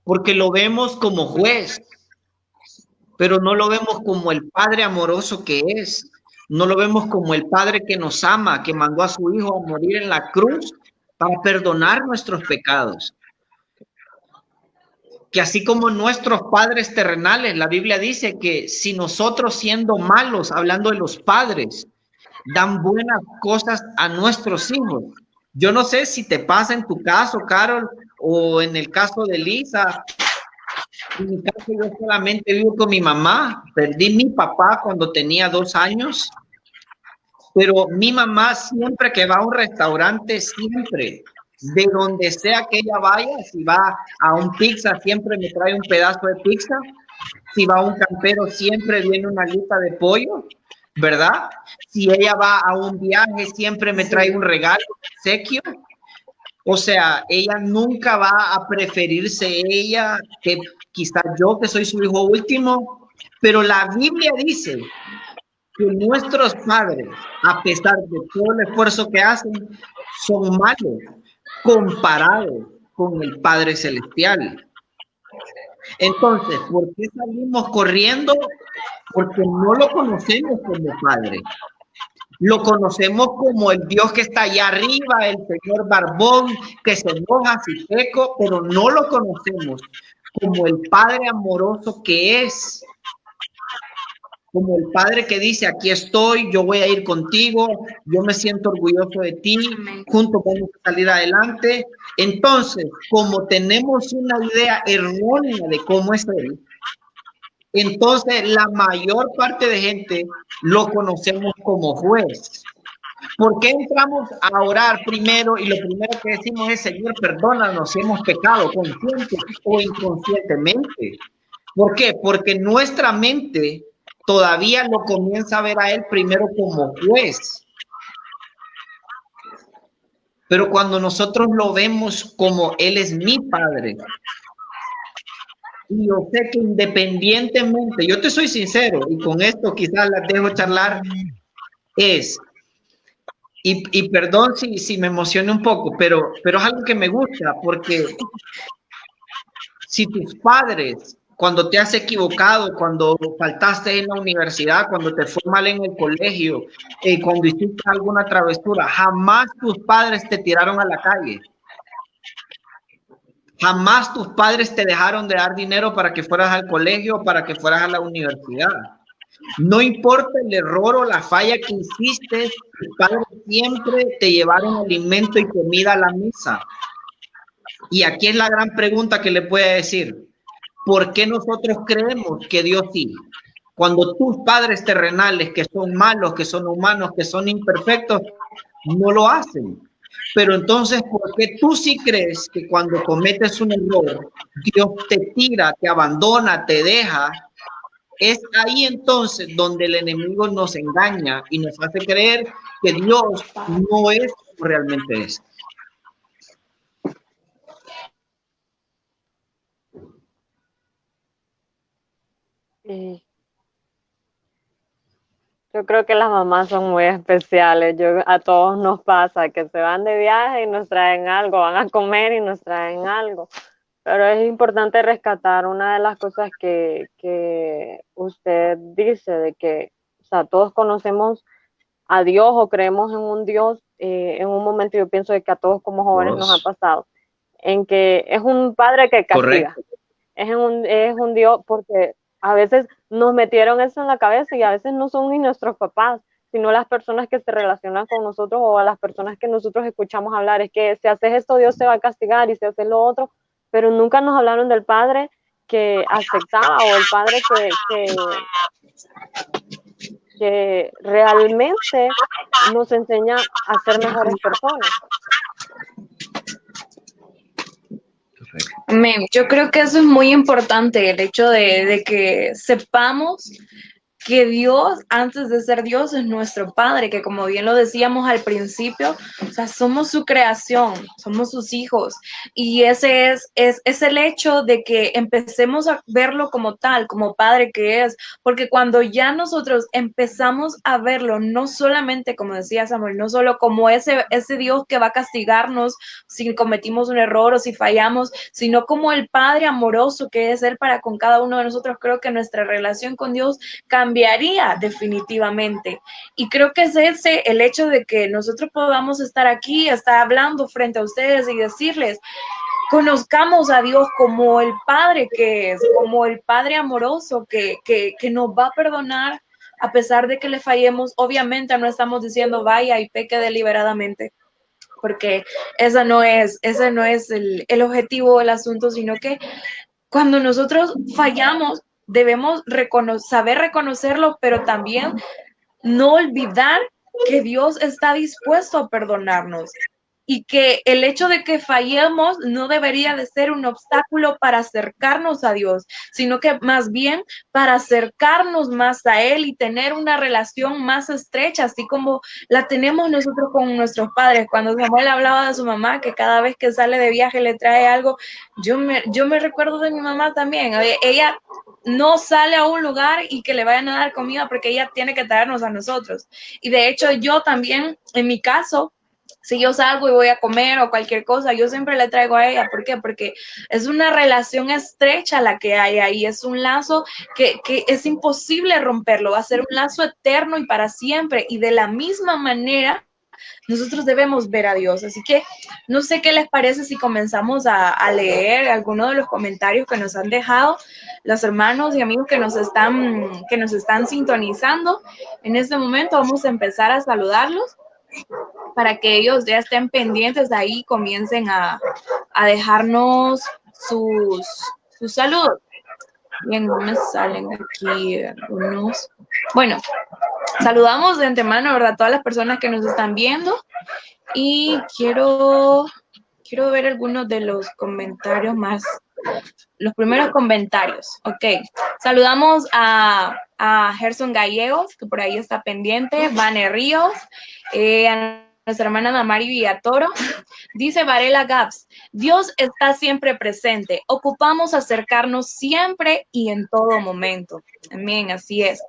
Porque lo vemos como juez, pero no lo vemos como el Padre amoroso que es. No lo vemos como el Padre que nos ama, que mandó a su Hijo a morir en la cruz para perdonar nuestros pecados. Que así como nuestros padres terrenales, la Biblia dice que si nosotros siendo malos, hablando de los padres, dan buenas cosas a nuestros hijos. Yo no sé si te pasa en tu caso, Carol, o en el caso de Lisa. En mi caso, yo solamente vivo con mi mamá. Perdí mi papá cuando tenía 2 años, pero mi mamá siempre que va a un restaurante, siempre, de donde sea que ella vaya, si va a un pizza, siempre me trae un pedazo de pizza. Si va a un campero, siempre viene una alita de pollo, ¿verdad? Si ella va a un viaje, siempre me trae un regalo, un obsequio. O sea, ella nunca va a preferirse ella que quizás yo, que soy su hijo último, pero la Biblia dice que nuestros padres, a pesar de todo el esfuerzo que hacen, son malos comparados con el Padre Celestial. Entonces, ¿por qué salimos corriendo? Porque no lo conocemos como Padre. Lo conocemos como el Dios que está allá arriba, el Señor barbón, que se enoja si peco, pero no lo conocemos como el Padre amoroso que es. Como el Padre que dice, aquí estoy, yo voy a ir contigo, yo me siento orgulloso de ti, juntos vamos a salir adelante. Entonces, como tenemos una idea errónea de cómo es Él, entonces la mayor parte de gente lo conocemos como juez. ¿Por qué entramos a orar primero y lo primero que decimos es, Señor, perdónanos si hemos pecado consciente o inconscientemente? ¿Por qué? Porque nuestra mente todavía lo comienza a ver a Él primero como juez. Pero cuando nosotros lo vemos como Él es mi Padre, y yo sé que independientemente, yo te soy sincero, y con esto quizás las dejo charlar, y perdón si me emociono un poco, pero es algo que me gusta, porque si tus padres, cuando te has equivocado, cuando faltaste en la universidad, cuando te fue mal en el colegio, cuando hiciste alguna travesura, jamás tus padres te tiraron a la calle. Jamás tus padres te dejaron de dar dinero para que fueras al colegio, para que fueras a la universidad. No importa el error o la falla que hiciste, tus padres siempre te llevaron alimento y comida a la mesa. Y aquí es la gran pregunta que le puede decir. ¿Por qué nosotros creemos que Dios sí? Cuando tus padres terrenales, que son malos, que son humanos, que son imperfectos, no lo hacen. Pero entonces, ¿por qué tú sí crees que cuando cometes un error, Dios te tira, te abandona, te deja? Es ahí entonces donde el enemigo nos engaña y nos hace creer que Dios no es como realmente es. Sí. Yo creo que las mamás son muy especiales. A todos nos pasa que se van de viaje y nos traen algo, van a comer y nos traen algo. Pero es importante rescatar una de las cosas que usted dice, de que, o sea, todos conocemos a Dios o creemos en un Dios. En un momento yo pienso de que a todos como jóvenes nos ha pasado, en que es un padre que castiga. Correcto. Es un Dios, porque a veces nos metieron eso en la cabeza y a veces no son ni nuestros papás, sino las personas que se relacionan con nosotros o a las personas que nosotros escuchamos hablar. Es que si haces esto, Dios te va a castigar, y si haces lo otro, pero nunca nos hablaron del Padre que aceptaba, o el Padre que realmente nos enseña a ser mejores personas. Yo creo que eso es muy importante, el hecho de que sepamos que Dios, antes de ser Dios, es nuestro Padre, que como bien lo decíamos al principio, o sea, somos su creación, somos sus hijos. Y ese es el hecho de que empecemos a verlo como tal, como Padre que es, porque cuando ya nosotros empezamos a verlo, no solamente, como decía Samuel, no solo como ese Dios que va a castigarnos si cometimos un error o si fallamos, sino como el Padre amoroso que es Él para con cada uno de nosotros, creo que nuestra relación con Dios cambiaría definitivamente. Y creo que es ese el hecho de que nosotros podamos estar aquí, estar hablando frente a ustedes y decirles, conozcamos a Dios como el Padre que es, como el Padre amoroso que nos va a perdonar a pesar de que le fallemos. Obviamente no estamos diciendo vaya y peque deliberadamente, porque ese no es el objetivo del asunto, sino que cuando nosotros fallamos, debemos saber reconocerlo, pero también no olvidar que Dios está dispuesto a perdonarnos y que el hecho de que fallemos no debería de ser un obstáculo para acercarnos a Dios, sino que más bien para acercarnos más a Él y tener una relación más estrecha, así como la tenemos nosotros con nuestros padres. Cuando Samuel hablaba de su mamá, que cada vez que sale de viaje le trae algo, yo me recuerdo de mi mamá también. Ella no sale a un lugar y que le vayan a dar comida porque ella tiene que traernos a nosotros. Y de hecho yo también, en mi caso, si yo salgo y voy a comer o cualquier cosa, yo siempre le traigo a ella. ¿Por qué? Porque es una relación estrecha la que hay ahí, es un lazo que es imposible romperlo, va a ser un lazo eterno y para siempre. Y de la misma manera, nosotros debemos ver a Dios. Así que no sé qué les parece si comenzamos a leer algunos de los comentarios que nos han dejado los hermanos y amigos que nos están sintonizando. En este momento vamos a empezar a saludarlos para que ellos ya estén pendientes de ahí, comiencen a dejarnos sus saludos. Bien, no me salen aquí algunos. Bueno, saludamos de antemano, ¿verdad? A todas las personas que nos están viendo. Y quiero ver algunos de los comentarios más, los primeros comentarios. Ok, saludamos a Gerson Gallegos, que por ahí está pendiente, Vane Ríos, a nuestra hermana Damari Villatoro. Dice Varela Gaps, Dios está siempre presente, ocupamos acercarnos siempre y en todo momento. Amén, así es.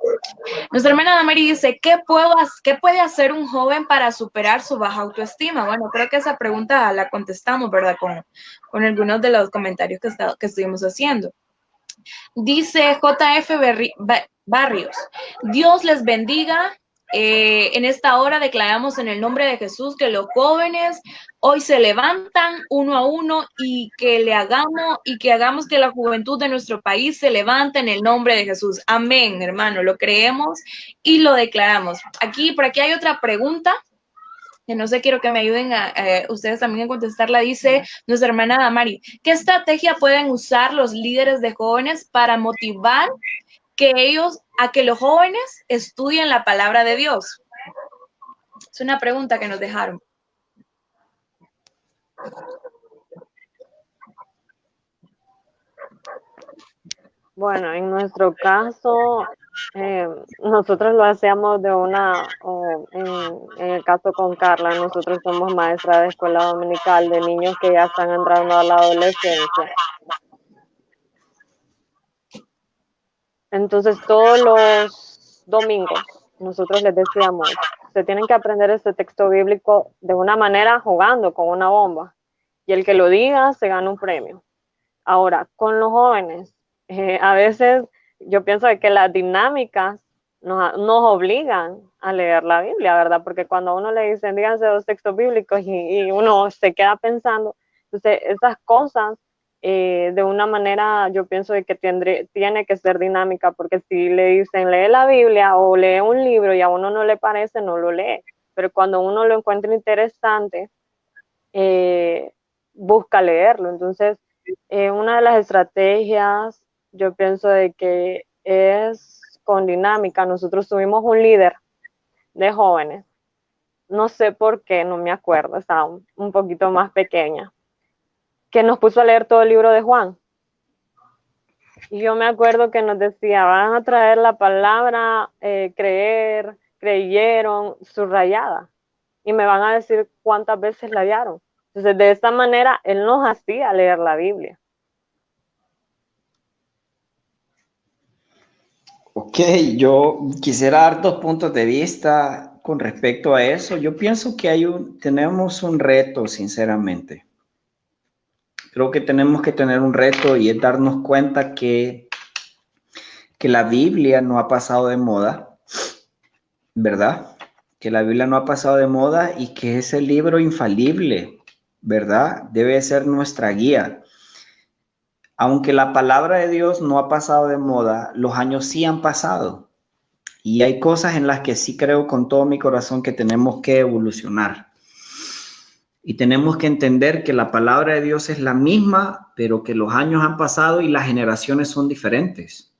Nuestra hermana Damari dice, ¿qué puede hacer un joven para superar su baja autoestima? Bueno, creo que esa pregunta la contestamos, ¿verdad? Con algunos de los comentarios que estuvimos haciendo. Dice JF Barrios, Dios les bendiga. En esta hora declaramos en el nombre de Jesús que los jóvenes hoy se levantan uno a uno y que hagamos que la juventud de nuestro país se levante en el nombre de Jesús. Amén, hermano, lo creemos y lo declaramos. Por aquí hay otra pregunta que no sé, quiero que me ayuden a ustedes también a contestarla. Dice nuestra hermana Damari, ¿qué estrategia pueden usar los líderes de jóvenes para motivar a que los jóvenes estudien la palabra de Dios? Es una pregunta que nos dejaron. Bueno, en nuestro caso, nosotros lo hacíamos en el caso con Carla, nosotros somos maestra de escuela dominical de niños que ya están entrando a la adolescencia. Entonces, todos los domingos, nosotros les decíamos, se tienen que aprender este texto bíblico de una manera jugando con una bomba. Y el que lo diga se gana un premio. Ahora, con los jóvenes, a veces yo pienso que las dinámicas nos obligan a leer la Biblia, ¿verdad? Porque cuando a uno le dicen, díganse los textos bíblicos y uno se queda pensando, entonces esas cosas, de una manera, yo pienso que tiene que ser dinámica, porque si le dicen, lee la Biblia o lee un libro y a uno no le parece, no lo lee. Pero cuando uno lo encuentra interesante, busca leerlo. Entonces, una de las estrategias, yo pienso de que es con dinámica. Nosotros tuvimos un líder de jóvenes, no sé por qué, no me acuerdo, estaba un poquito más pequeña, que nos puso a leer todo el libro de Juan. Y yo me acuerdo que nos decía, van a traer la palabra creer, creyeron, subrayada. Y me van a decir cuántas veces la hallaron. Entonces, de esta manera, él nos hacía leer la Biblia. Ok, yo quisiera dar 2 puntos de vista con respecto a eso. Yo pienso que tenemos un reto, sinceramente. Creo que tenemos que tener un reto y es darnos cuenta que la Biblia no ha pasado de moda, ¿verdad? Que la Biblia no ha pasado de moda y que es el libro infalible, ¿verdad? Debe ser nuestra guía. Aunque la palabra de Dios no ha pasado de moda, los años sí han pasado. Y hay cosas en las que sí creo con todo mi corazón que tenemos que evolucionar. Y tenemos que entender que la palabra de Dios es la misma, pero que los años han pasado y las generaciones son diferentes.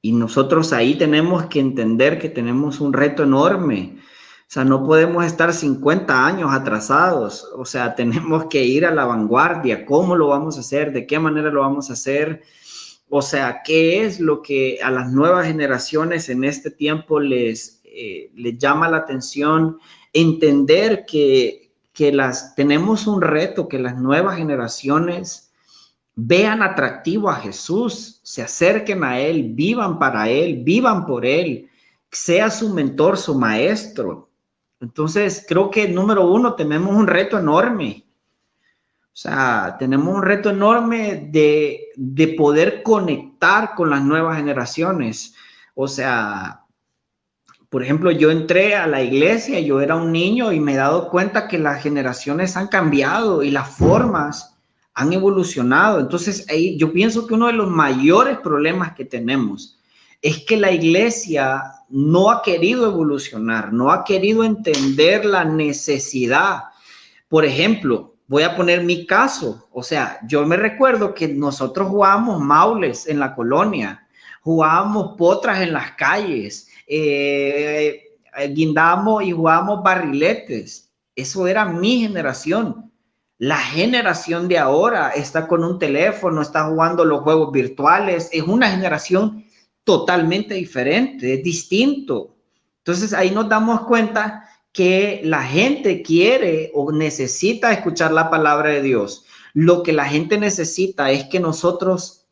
Y nosotros ahí tenemos que entender que tenemos un reto enorme. O sea, no podemos estar 50 años atrasados. O sea, tenemos que ir a la vanguardia. ¿Cómo lo vamos a hacer? ¿De qué manera lo vamos a hacer? O sea, ¿qué es lo que a las nuevas generaciones en este tiempo les llama la atención? Entender que tenemos un reto, que las nuevas generaciones vean atractivo a Jesús, se acerquen a Él, vivan para Él, vivan por Él, sea su mentor, su maestro. Entonces, creo que número uno, tenemos un reto enorme. O sea, tenemos un reto enorme de poder conectar con las nuevas generaciones. O sea, por ejemplo, yo entré a la iglesia, yo era un niño y me he dado cuenta que las generaciones han cambiado y las formas han evolucionado. Entonces, ahí yo pienso que uno de los mayores problemas que tenemos es que la iglesia no ha querido evolucionar, no ha querido entender la necesidad. Por ejemplo, voy a poner mi caso. O sea, yo me recuerdo que nosotros jugábamos maules en la colonia, jugábamos potras en las calles, guindábamos y jugábamos barriletes. Eso era mi generación. La generación de ahora está con un teléfono, está jugando los juegos virtuales. Es una generación totalmente diferente, es distinto. Entonces ahí nos damos cuenta que la gente quiere o necesita escuchar la palabra de Dios. Lo que la gente necesita es que nosotros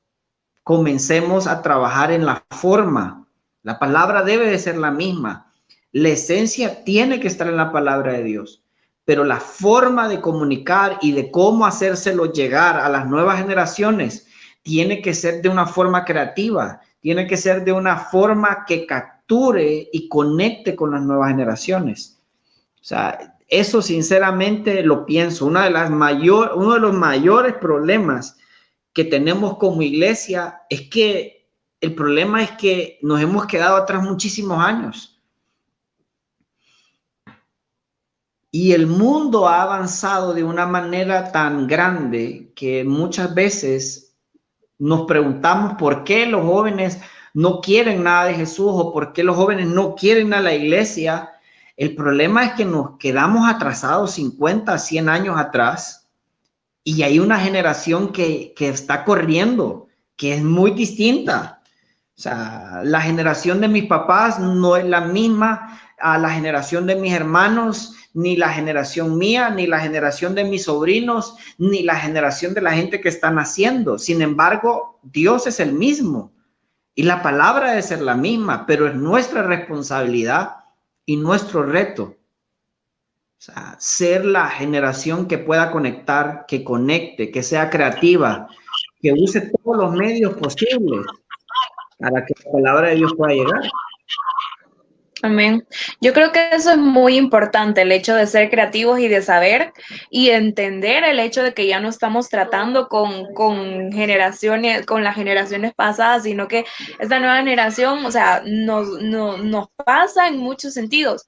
comencemos a trabajar en la forma. La palabra debe de ser la misma. La esencia tiene que estar en la palabra de Dios, pero la forma de comunicar y de cómo hacérselo llegar a las nuevas generaciones tiene que ser de una forma creativa, tiene que ser de una forma que capture y conecte con las nuevas generaciones. O sea, eso sinceramente lo pienso. Uno de los mayores problemas que tenemos como iglesia es que el problema es que nos hemos quedado atrás muchísimos años. Y el mundo ha avanzado de una manera tan grande que muchas veces nos preguntamos por qué los jóvenes no quieren nada de Jesús o por qué los jóvenes no quieren a la iglesia. El problema es que nos quedamos atrasados 50, 100 años atrás y hay una generación que está corriendo, que es muy distinta. O sea, la generación de mis papás no es la misma a la generación de mis hermanos, ni la generación mía, ni la generación de mis sobrinos, ni la generación de la gente que está naciendo. Sin embargo, Dios es el mismo y la palabra debe ser la misma, pero es nuestra responsabilidad y nuestro reto. O sea, ser la generación que pueda conectar, que conecte, que sea creativa, que use todos los medios posibles para que la palabra de Dios pueda llegar. Amén. Yo creo que eso es muy importante, el hecho de ser creativos y de saber y entender el hecho de que ya no estamos tratando con generaciones, con las generaciones pasadas, sino que esta nueva generación, o sea, nos pasa en muchos sentidos.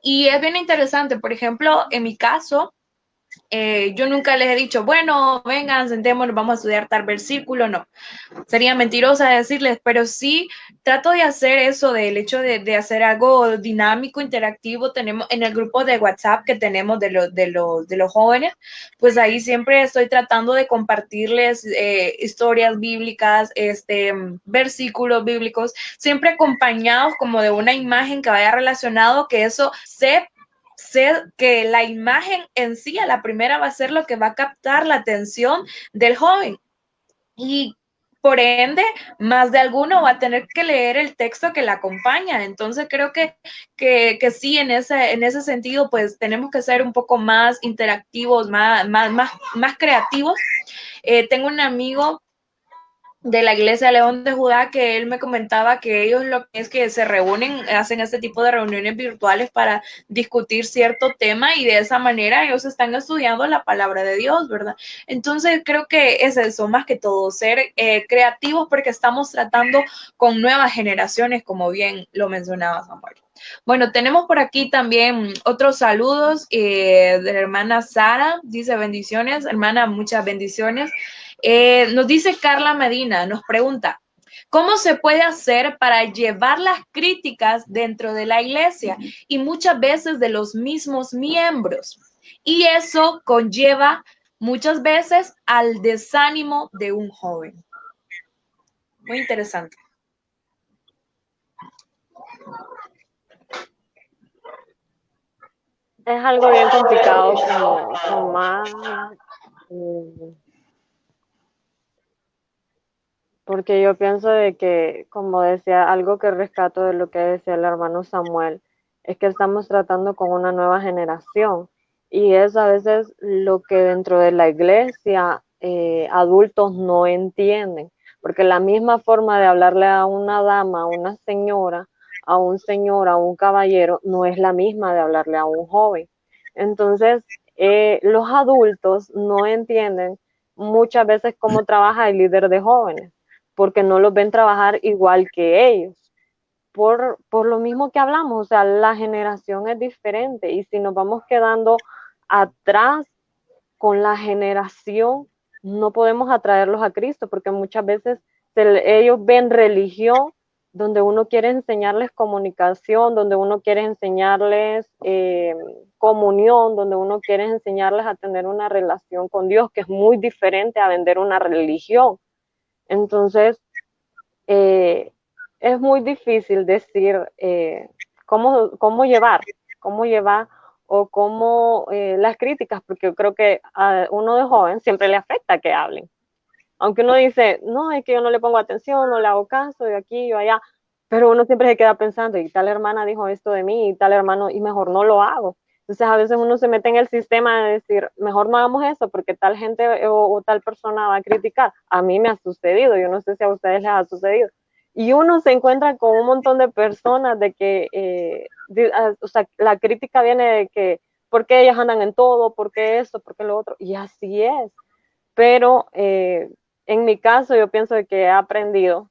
Y es bien interesante, por ejemplo, en mi caso, Yo nunca les he dicho, bueno, vengan, sentémonos, vamos a estudiar tal versículo, no. Sería mentirosa decirles, pero sí trato de hacer eso, del hecho de hacer algo dinámico, interactivo. Tenemos en el grupo de WhatsApp que tenemos de los jóvenes, pues ahí siempre estoy tratando de compartirles historias bíblicas, versículos bíblicos, siempre acompañados como de una imagen que vaya relacionado, que eso sé que la imagen en sí a la primera va a ser lo que va a captar la atención del joven. Y por ende, más de alguno va a tener que leer el texto que la acompaña. Entonces creo que sí, en ese sentido, pues tenemos que ser un poco más interactivos, más creativos. Tengo un amigo de la iglesia León de Judá, que él me comentaba que ellos lo que es que se reúnen, hacen este tipo de reuniones virtuales para discutir cierto tema y de esa manera ellos están estudiando la palabra de Dios, ¿verdad? Entonces creo que es eso, más que todo, ser creativos porque estamos tratando con nuevas generaciones, como bien lo mencionaba Samuel. Bueno, tenemos por aquí también otros saludos de la hermana Sara, dice bendiciones, hermana, muchas bendiciones. Nos dice Carla Medina, nos pregunta, ¿cómo se puede hacer para llevar las críticas dentro de la iglesia y muchas veces de los mismos miembros? Y eso conlleva muchas veces al desánimo de un joven. Muy interesante. Es algo bien complicado como tomar, porque yo pienso de que, como decía, algo que rescato de lo que decía el hermano Samuel, es que estamos tratando con una nueva generación y es a veces lo que dentro de la iglesia adultos no entienden, porque la misma forma de hablarle a una dama, a una señora, a un señor, a un caballero, no es la misma de hablarle a un joven. Entonces, los adultos no entienden muchas veces cómo trabaja el líder de jóvenes porque no los ven trabajar igual que ellos. Por lo mismo que hablamos, o sea, la generación es diferente y si nos vamos quedando atrás con la generación, no podemos atraerlos a Cristo porque muchas veces ellos ven religión donde uno quiere enseñarles comunicación, donde uno quiere enseñarles comunión, donde uno quiere enseñarles a tener una relación con Dios, que es muy diferente a vender una religión. Entonces, es muy difícil decir cómo llevar o cómo las críticas, porque yo creo que a uno de joven siempre le afecta que hablen. Aunque uno dice, no, es que yo no le pongo atención, no le hago caso, de aquí, yo allá, pero uno siempre se queda pensando, y tal hermana dijo esto de mí, y tal hermano, y mejor no lo hago. Entonces a veces uno se mete en el sistema de decir, mejor no hagamos eso porque tal gente o tal persona va a criticar. A mí me ha sucedido, yo no sé si a ustedes les ha sucedido. Y uno se encuentra con un montón de personas de que, o sea, la crítica viene de que, ¿por qué ellas andan en todo? ¿Por qué esto? ¿Por qué lo otro? Y así es. Pero en mi caso yo pienso que he aprendido,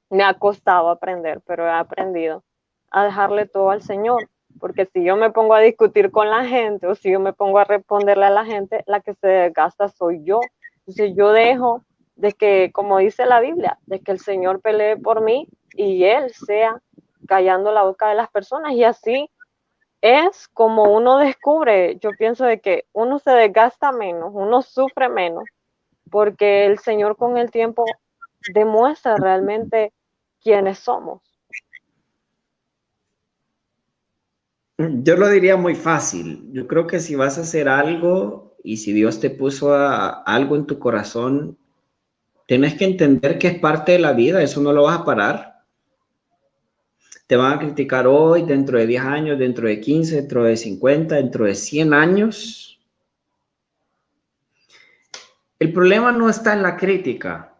me ha costado aprender, pero he aprendido a dejarle todo al Señor. Porque si yo me pongo a discutir con la gente o si yo me pongo a responderle a la gente, la que se desgasta soy yo. Entonces yo dejo de que, como dice la Biblia, de que el Señor pelee por mí y Él sea callando la boca de las personas. Y así es como uno descubre, yo pienso de que uno se desgasta menos, uno sufre menos, porque el Señor con el tiempo demuestra realmente quiénes somos. Yo lo diría muy fácil. Yo creo que si vas a hacer algo y si Dios te puso algo en tu corazón, tienes que entender que es parte de la vida, eso no lo vas a parar. Te van a criticar hoy, dentro de 10 años, dentro de 15, dentro de 50, dentro de 100 años. El problema no está en la crítica.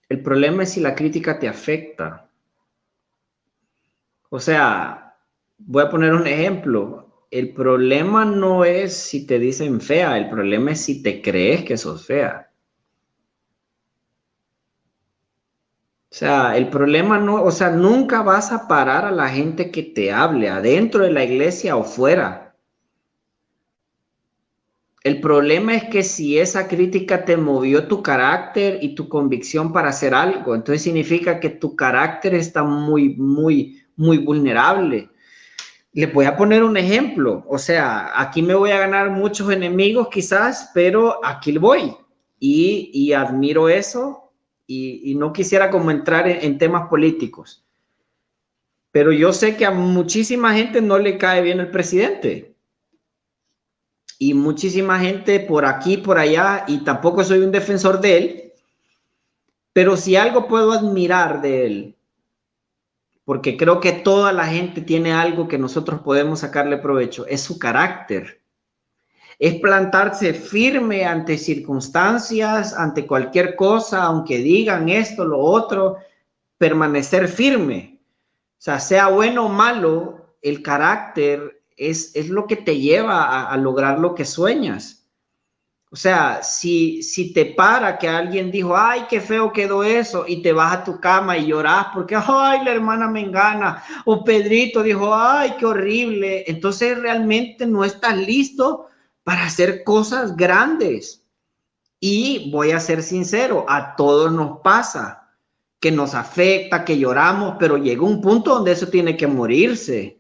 El problema es si la crítica te afecta. O sea, voy a poner un ejemplo. El problema no es si te dicen fea, el problema es si te crees que sos fea. O sea, el problema no, o sea, nunca vas a parar a la gente que te hable, adentro de la iglesia o fuera. El problema es que si esa crítica te movió tu carácter y tu convicción para hacer algo, entonces significa que tu carácter está muy, muy, muy vulnerable. Les voy a poner un ejemplo. O sea, aquí me voy a ganar muchos enemigos quizás, pero aquí voy. Y admiro eso y no quisiera como entrar en temas políticos. Pero yo sé que a muchísima gente no le cae bien el presidente. Y muchísima gente por aquí, por allá, y tampoco soy un defensor de él, pero si algo puedo admirar de él, porque creo que toda la gente tiene algo que nosotros podemos sacarle provecho, es su carácter. Es plantarse firme ante circunstancias, ante cualquier cosa, aunque digan esto, lo otro, permanecer firme. O sea bueno o malo, el carácter es lo que te lleva a lograr lo que sueñas. O sea, si te para que alguien dijo, ay, qué feo quedó eso, y te vas a tu cama y lloras porque, ay, la hermana Mengana, o Pedrito dijo, ay, qué horrible, entonces realmente no estás listo para hacer cosas grandes. Y voy a ser sincero, a todos nos pasa, que nos afecta, que lloramos, pero llega un punto donde eso tiene que morirse.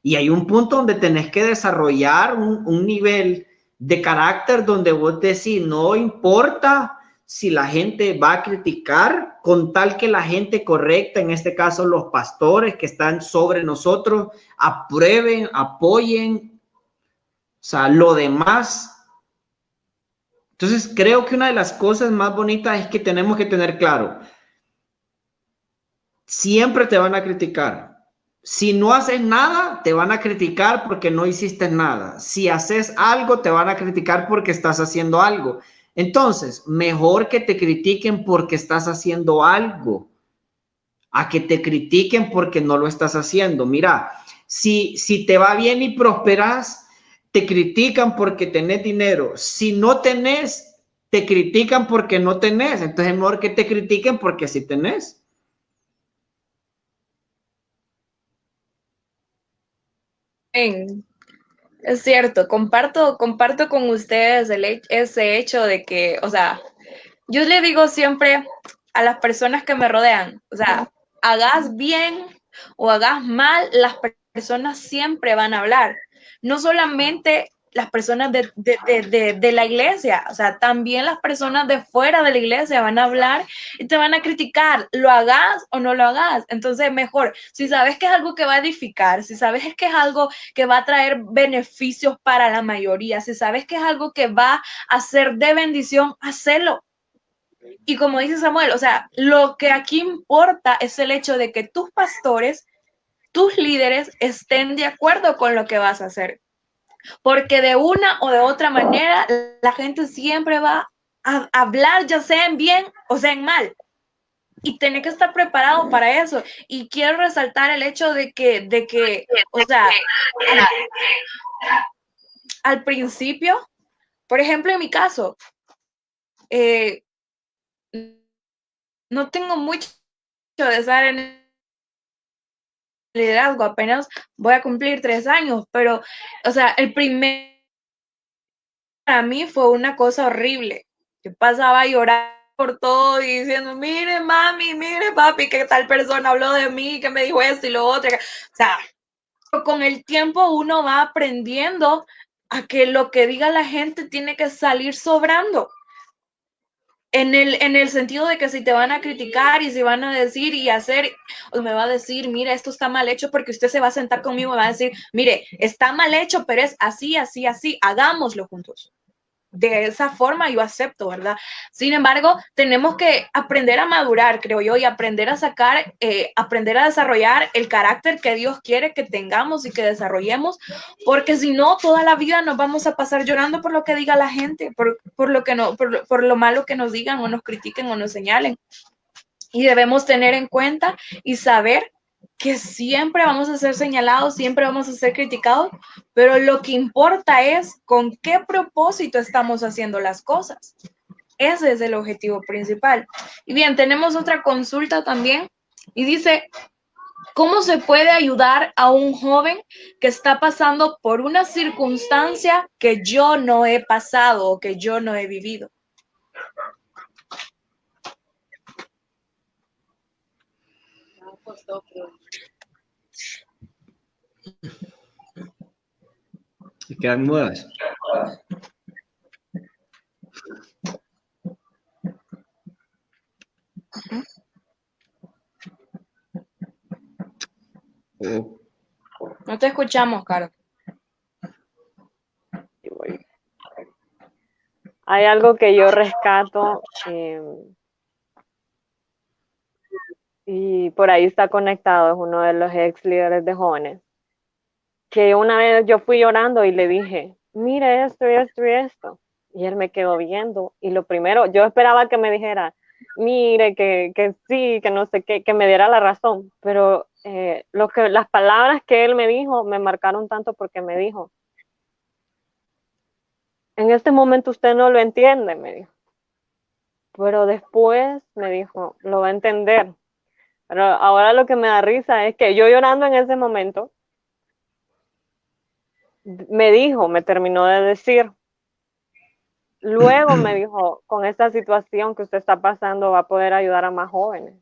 Y hay un punto donde tenés que desarrollar un nivel de carácter donde vos decís, no importa si la gente va a criticar, con tal que la gente correcta, en este caso los pastores que están sobre nosotros, aprueben, apoyen, o sea, lo demás. Entonces creo que una de las cosas más bonitas es que tenemos que tener claro, siempre te van a criticar. Si no haces nada, te van a criticar porque no hiciste nada. Si haces algo, te van a criticar porque estás haciendo algo. Entonces, mejor que te critiquen porque estás haciendo algo, a que te critiquen porque no lo estás haciendo. Mira, si te va bien y prosperas, te critican porque tenés dinero. Si no tenés, te critican porque no tenés. Entonces, es mejor que te critiquen porque sí tenés. Es cierto, comparto con ustedes ese hecho de que, o sea, yo le digo siempre a las personas que me rodean, o sea, hagas bien o hagas mal, las personas siempre van a hablar. No solamente las personas de la iglesia, o sea, también las personas de fuera de la iglesia van a hablar y te van a criticar, lo hagas o no lo hagas. Entonces, mejor, si sabes que es algo que va a edificar, si sabes que es algo que va a traer beneficios para la mayoría, si sabes que es algo que va a ser de bendición, hacelo. Y como dice Samuel, o sea, lo que aquí importa es el hecho de que tus pastores, tus líderes estén de acuerdo con lo que vas a hacer. Porque de una o de otra manera, la gente siempre va a hablar, ya sea en bien o sea en mal. Y tenés que estar preparado para eso. Y quiero resaltar el hecho de que o sea, al principio, por ejemplo, en mi caso, no tengo mucho de estar en liderazgo, apenas voy a cumplir 3 años, pero, o sea, el primer para mí fue una cosa horrible. Yo pasaba a llorar por todo y diciendo, mire mami, mire papi, que tal persona habló de mí, que me dijo esto y lo otro. O sea, con el tiempo uno va aprendiendo a que lo que diga la gente tiene que salir sobrando. En el sentido de que si te van a criticar y si van a decir y hacer, o me va a decir, mire, esto está mal hecho, porque usted se va a sentar conmigo y va a decir, mire, está mal hecho, pero es así, así, así, hagámoslo juntos. De esa forma yo acepto, ¿verdad? Sin embargo, tenemos que aprender a madurar, creo yo, y aprender a sacar, aprender a desarrollar el carácter que Dios quiere que tengamos y que desarrollemos, porque si no, toda la vida nos vamos a pasar llorando por lo que diga la gente, por lo que no, por lo malo que nos digan o nos critiquen o nos señalen. Y debemos tener en cuenta y saber que siempre vamos a ser señalados, siempre vamos a ser criticados, pero lo que importa es con qué propósito estamos haciendo las cosas. Ese es el objetivo principal. Y bien, tenemos otra consulta también y dice, ¿Cómo se puede ayudar a un joven que está pasando por una circunstancia que yo no he pasado o que yo no he vivido? Se quedan mudas. Oh. No te escuchamos, Caro. Hay algo que yo rescato y por ahí está conectado, es uno de los ex líderes de jóvenes, que una vez yo fui llorando y le dije, mire esto y esto y esto, y él me quedó viendo, y lo primero, yo esperaba que me dijera, mire, que sí, que no sé qué, que me diera la razón, pero las palabras que él me dijo me marcaron tanto porque me dijo, en este momento usted no lo entiende, me dijo, pero después me dijo, lo va a entender. Pero ahora lo que me da risa es que yo llorando en ese momento, me terminó de decir, luego me dijo, con esta situación que usted está pasando va a poder ayudar a más jóvenes.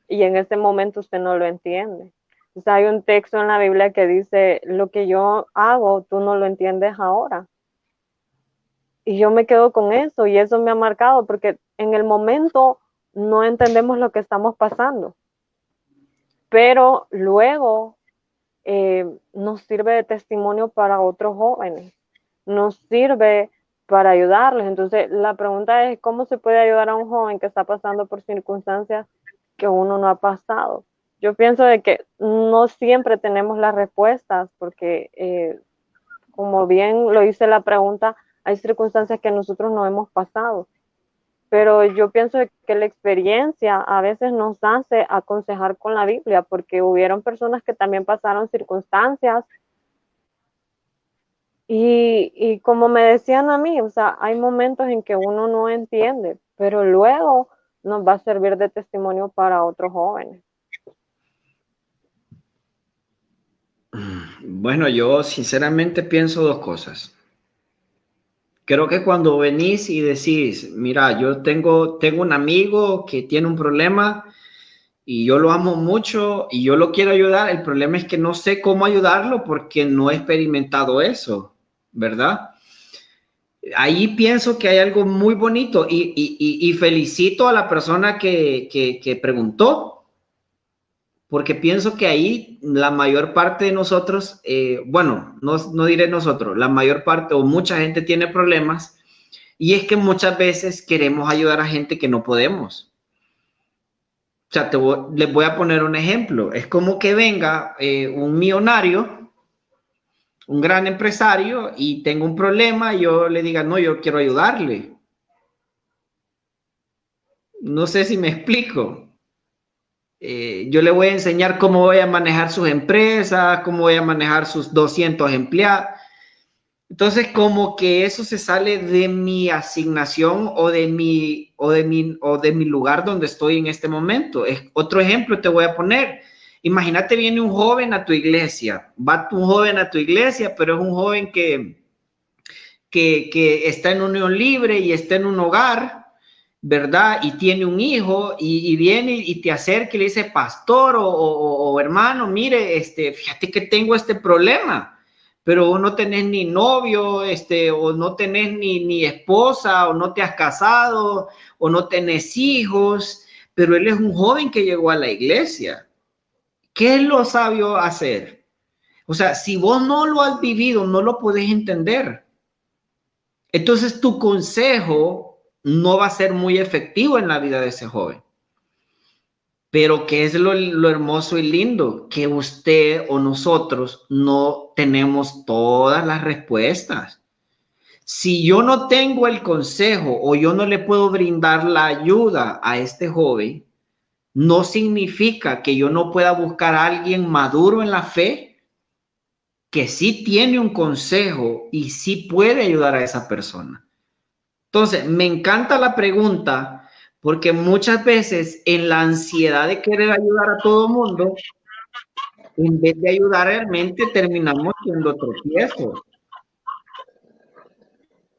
Y en ese momento usted no lo entiende. Entonces hay un texto en la Biblia que dice, lo que yo hago, tú no lo entiendes ahora. Y yo me quedo con eso y eso me ha marcado porque en el momento no entendemos lo que estamos pasando. Pero luego nos sirve de testimonio para otros jóvenes, nos sirve para ayudarles. Entonces, la pregunta es, ¿cómo se puede ayudar a un joven que está pasando por circunstancias que uno no ha pasado? Yo pienso de que no siempre tenemos las respuestas porque, como bien lo dice la pregunta, hay circunstancias que nosotros no hemos pasado. Pero yo pienso que la experiencia a veces nos hace aconsejar con la Biblia, porque hubieron personas que también pasaron circunstancias y como me decían a mí, o sea, hay momentos en que uno no entiende, pero luego nos va a servir de testimonio para otros jóvenes. Bueno, yo sinceramente pienso dos cosas. Creo que cuando venís y decís, mira, yo tengo un amigo que tiene un problema y yo lo amo mucho y yo lo quiero ayudar, el problema es que no sé cómo ayudarlo porque no he experimentado eso, ¿verdad? Ahí pienso que hay algo muy bonito y felicito a la persona que preguntó, porque pienso que ahí la mayor parte de nosotros, bueno, no diré nosotros, la mayor parte o mucha gente tiene problemas y es que muchas veces queremos ayudar a gente que no podemos. O sea, les voy a poner un ejemplo. Es como que venga un millonario, un gran empresario y tengo un problema y yo le diga, no, yo quiero ayudarle. No sé si me explico. Yo le voy a enseñar cómo voy a manejar sus empresas, cómo voy a manejar sus 200 empleados. Entonces, como que eso se sale de mi asignación o de mi lugar donde estoy en este momento. Otro ejemplo te voy a poner. Imagínate, viene un joven a tu iglesia. Va un joven a tu iglesia, pero es un joven que está en unión libre y está en un hogar, ¿verdad? Y tiene un hijo y viene y te acerca y le dice, pastor o hermano, mire, fíjate que tengo este problema, pero vos no tenés ni novio, o no tenés ni esposa, o no te has casado, o no tenés hijos, pero él es un joven que llegó a la iglesia. ¿Qué es lo sabio hacer? O sea, si vos no lo has vivido, no lo podés entender. Entonces tu consejo no va a ser muy efectivo en la vida de ese joven. Pero ¿qué es lo hermoso y lindo? Que usted o nosotros no tenemos todas las respuestas. Si yo no tengo el consejo o yo no le puedo brindar la ayuda a este joven, no significa que yo no pueda buscar a alguien maduro en la fe que sí tiene un consejo y sí puede ayudar a esa persona. Entonces, me encanta la pregunta porque muchas veces en la ansiedad de querer ayudar a todo el mundo, en vez de ayudar realmente terminamos siendo tropiezos.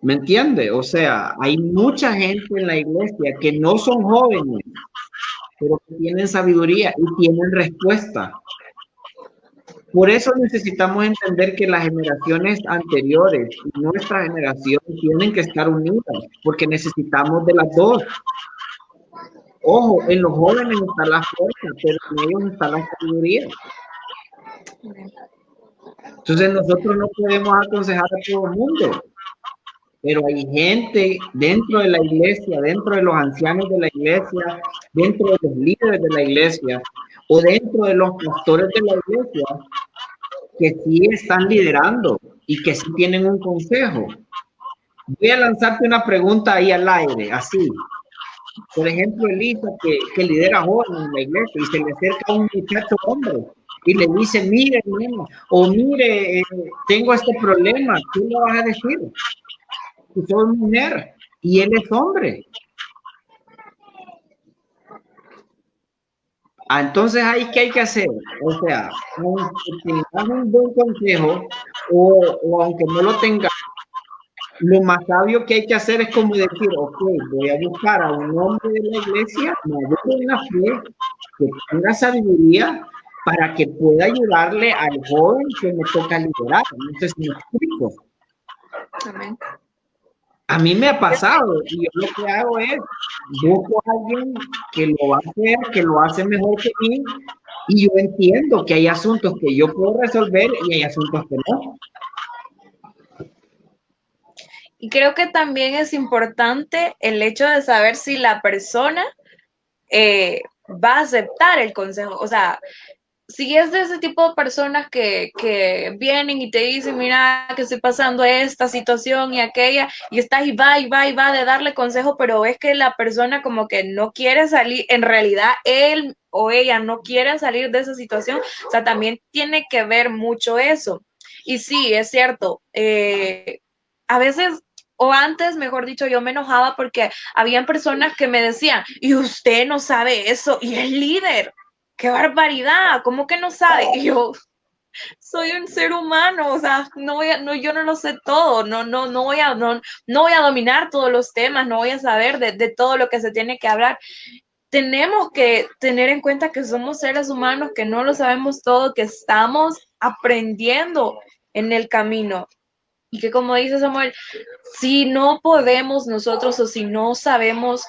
¿Me entiende? O sea, hay mucha gente en la iglesia que no son jóvenes, pero que tienen sabiduría y tienen respuesta. Por eso necesitamos entender que las generaciones anteriores y nuestra generación tienen que estar unidas, porque necesitamos de las dos. Ojo, en los jóvenes está la fuerza, pero en ellos está la sabiduría. Entonces nosotros no podemos aconsejar a todo el mundo, pero hay gente dentro de la iglesia, dentro de los ancianos de la iglesia, dentro de los líderes de la iglesia o dentro de los pastores de la iglesia que sí están liderando y que sí tienen un consejo. Voy a lanzarte una pregunta ahí al aire, así. Por ejemplo, Elisa, que lidera jóvenes en la iglesia y se le acerca a un muchacho hombre y le dice, mire, hermano, o mire, tengo este problema, ¿qué le vas a decir? Si soy mujer y él es hombre. Entonces, ¿ahí qué hay que hacer? O sea, aunque tengas un buen consejo o aunque no lo tengas, lo más sabio que hay que hacer es como decir, ok, voy a buscar a un hombre de la iglesia, mayor en la fe, que tenga sabiduría para que pueda ayudarle al joven que me toca liderar. No sé si me explico. Amén. A mí me ha pasado y yo lo que hago es busco a alguien que lo va a hacer, que lo hace mejor que mí y yo entiendo que hay asuntos que yo puedo resolver y hay asuntos que no. Y creo que también es importante el hecho de saber si la persona va a aceptar el consejo. O sea, si es de ese tipo de personas que vienen y te dicen, mira, que estoy pasando esta situación y aquella, y estás y va y va y va de darle consejo, pero es que la persona como que no quiere salir, en realidad él o ella no quiere salir de esa situación, o sea, también tiene que ver mucho eso. Y sí, es cierto, a veces o antes, mejor dicho, yo me enojaba porque habían personas que me decían, y usted no sabe eso, y es líder. ¡Qué barbaridad! ¿Cómo que no sabe? Y yo soy un ser humano, o sea, yo no lo sé todo, no voy a dominar todos los temas, no voy a saber de todo lo que se tiene que hablar. Tenemos que tener en cuenta que somos seres humanos, que no lo sabemos todo, que estamos aprendiendo en el camino. Y que como dice Samuel, si no podemos nosotros o si no sabemos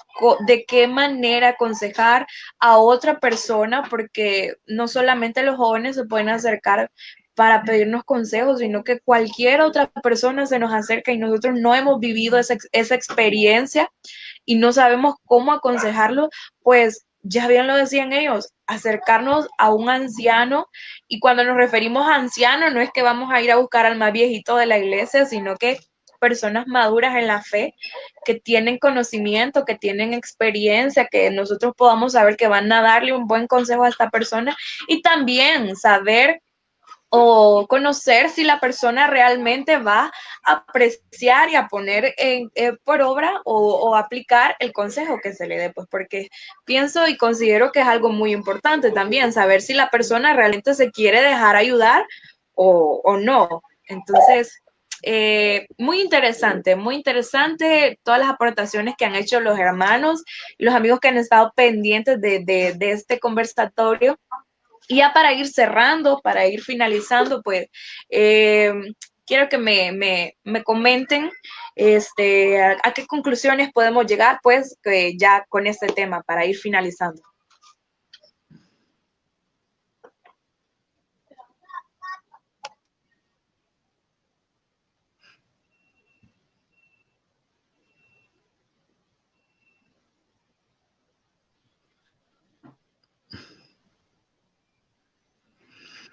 de qué manera aconsejar a otra persona, porque no solamente los jóvenes se pueden acercar para pedirnos consejos, sino que cualquier otra persona se nos acerca y nosotros no hemos vivido esa experiencia y no sabemos cómo aconsejarlo, pues ya bien lo decían ellos, acercarnos a un anciano, y cuando nos referimos a anciano no es que vamos a ir a buscar al más viejito de la iglesia, sino que personas maduras en la fe, que tienen conocimiento, que tienen experiencia, que nosotros podamos saber que van a darle un buen consejo a esta persona, y también saber o conocer si la persona realmente va a apreciar y a poner por obra o aplicar el consejo que se le dé, pues porque pienso y considero que es algo muy importante también, saber si la persona realmente se quiere dejar ayudar o no. Entonces, muy interesante todas las aportaciones que han hecho los hermanos, los amigos que han estado pendientes de este conversatorio. Y ya para ir cerrando, para ir finalizando, pues quiero que me comenten a qué conclusiones podemos llegar, pues, ya con este tema, para ir finalizando.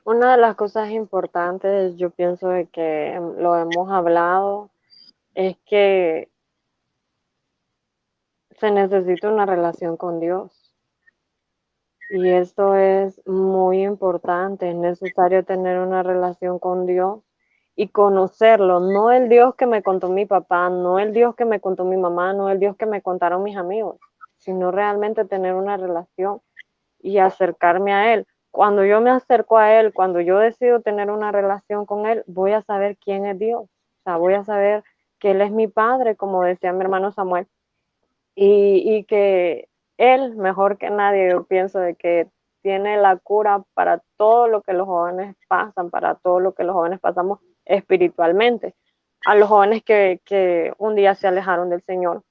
Una de las cosas importantes, yo pienso de que lo hemos hablado, es que se necesita una relación con Dios. Y esto es muy importante, es necesario tener una relación con Dios y conocerlo, no el Dios que me contó mi papá, no el Dios que me contó mi mamá, no el Dios que me contaron mis amigos, sino realmente tener una relación y acercarme a Él. cuando yo me acerco a Él, cuando yo decido tener una relación con Él, voy a saber quién es Dios. O sea, voy a saber que Él es mi Padre, como decía mi hermano Samuel, y que Él, mejor que nadie, yo pienso de que tiene la cura para todo lo que los jóvenes pasan, para todo lo que los jóvenes pasamos espiritualmente. A los jóvenes que un día se alejaron del Señor,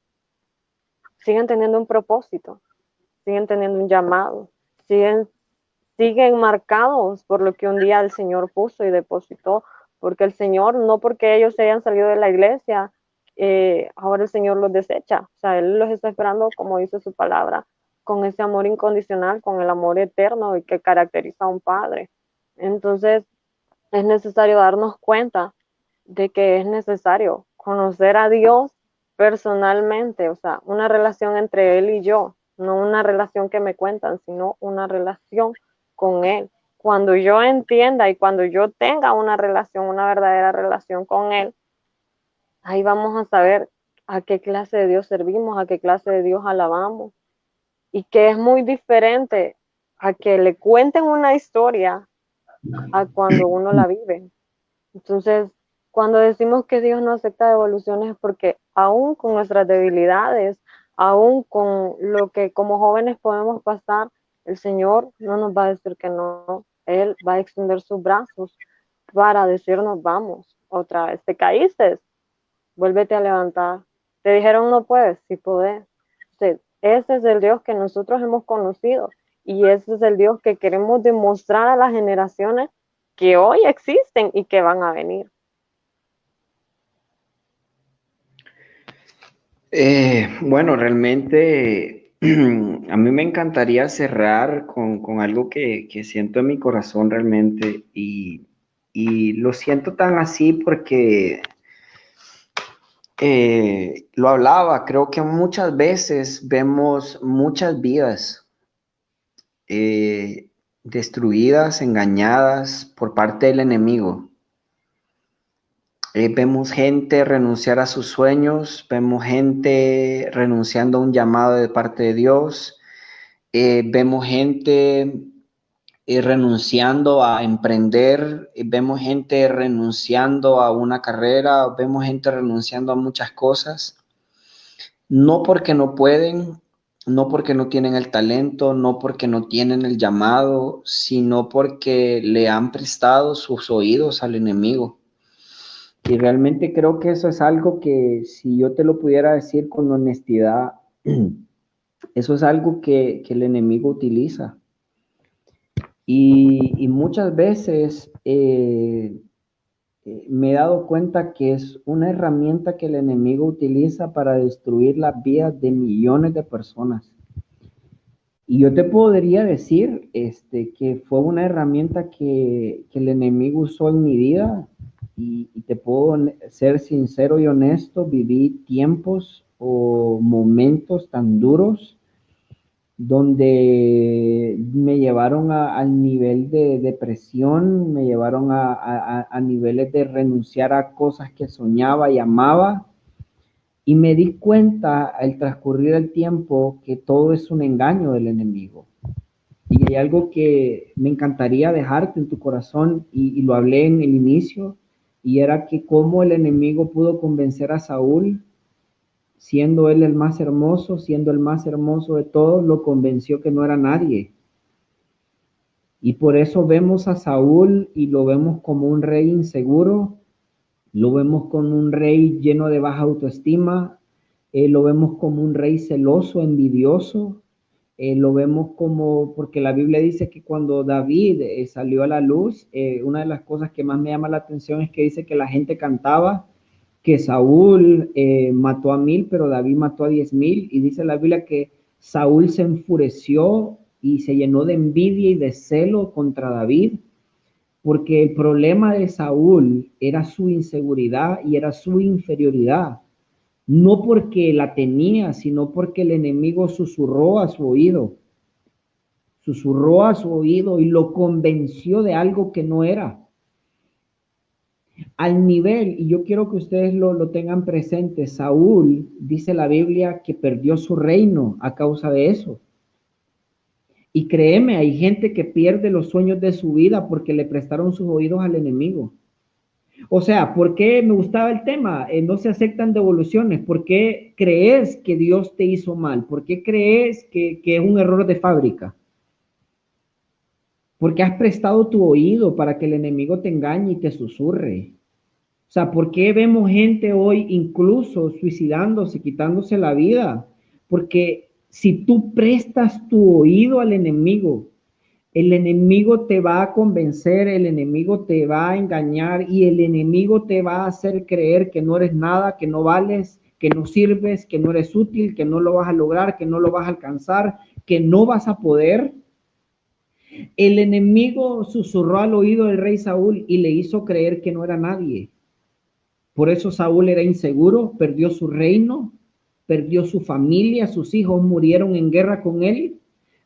siguen teniendo un propósito, siguen teniendo un llamado, siguen marcados por lo que un día el Señor puso y depositó, porque el Señor, no porque ellos se hayan salido de la iglesia, ahora el Señor los desecha. O sea, Él los está esperando, como dice su palabra, con ese amor incondicional, con el amor eterno y que caracteriza a un padre. Entonces, es necesario darnos cuenta de que es necesario conocer a Dios personalmente, o sea, una relación entre Él y yo, no una relación que me cuentan, sino una relación con Él. Cuando yo entienda y cuando yo tenga una relación, una verdadera relación con Él, ahí vamos a saber a qué clase de Dios servimos, a qué clase de Dios alabamos, y que es muy diferente a que le cuenten una historia a cuando uno la vive. Entonces, cuando decimos que Dios no acepta devoluciones es porque aún con nuestras debilidades, aún con lo que como jóvenes podemos pasar, el Señor no nos va a decir que no. Él va a extender sus brazos para decirnos, vamos, otra vez, te caíste, vuélvete a levantar. Te dijeron no puedes, sí podés. Entonces, ese es el Dios que nosotros hemos conocido y ese es el Dios que queremos demostrar a las generaciones que hoy existen y que van a venir. Bueno, realmente a mí me encantaría cerrar con algo que siento en mi corazón realmente y lo siento tan así porque lo hablaba, creo que muchas veces vemos muchas vidas destruidas, engañadas por parte del enemigo. Vemos gente renunciar a sus sueños, vemos gente renunciando a un llamado de parte de Dios, vemos gente renunciando a emprender, vemos gente renunciando a una carrera, vemos gente renunciando a muchas cosas, no porque no pueden, no porque no tienen el talento, no porque no tienen el llamado, sino porque le han prestado sus oídos al enemigo. Y realmente creo que eso es algo que si yo te lo pudiera decir con honestidad, eso es algo que el enemigo utiliza. Y muchas veces me he dado cuenta que es una herramienta que el enemigo utiliza para destruir las vidas de millones de personas. Y yo te podría decir que fue una herramienta que el enemigo usó en mi vida y te puedo ser sincero y honesto, viví tiempos o momentos tan duros donde me llevaron al nivel de depresión, me llevaron a niveles de renunciar a cosas que soñaba y amaba. Y me di cuenta al transcurrir el tiempo que todo es un engaño del enemigo. Y hay algo que me encantaría dejarte en tu corazón y lo hablé en el inicio, y era que cómo el enemigo pudo convencer a Saúl, siendo él el más hermoso, siendo el más hermoso de todos, lo convenció que no era nadie. Y por eso vemos a Saúl y lo vemos como un rey inseguro, lo vemos como un rey lleno de baja autoestima, lo vemos como un rey celoso, envidioso, lo vemos como, porque la Biblia dice que cuando David salió a la luz, una de las cosas que más me llama la atención es que dice que la gente cantaba que Saúl mató a 1000, pero David mató a 10,000, y dice la Biblia que Saúl se enfureció y se llenó de envidia y de celo contra David, porque el problema de Saúl era su inseguridad y era su inferioridad, no porque la tenía, sino porque el enemigo susurró a su oído y lo convenció de algo que no era. Al nivel, y yo quiero que ustedes lo tengan presente, Saúl, dice la Biblia, que perdió su reino a causa de eso. Y créeme, hay gente que pierde los sueños de su vida porque le prestaron sus oídos al enemigo. O sea, ¿por qué me gustaba el tema? No se aceptan devoluciones. ¿Por qué crees que Dios te hizo mal? ¿Por qué crees que es un error de fábrica? Porque has prestado tu oído para que el enemigo te engañe y te susurre. O sea, ¿por qué vemos gente hoy incluso suicidándose, quitándose la vida? Porque si tú prestas tu oído al enemigo, el enemigo te va a convencer, el enemigo te va a engañar y el enemigo te va a hacer creer que no eres nada, que no vales, que no sirves, que no eres útil, que no lo vas a lograr, que no lo vas a alcanzar, que no vas a poder. El enemigo susurró al oído del rey Saúl y le hizo creer que no era nadie. Por eso Saúl era inseguro, perdió su reino, perdió su familia, sus hijos murieron en guerra con él.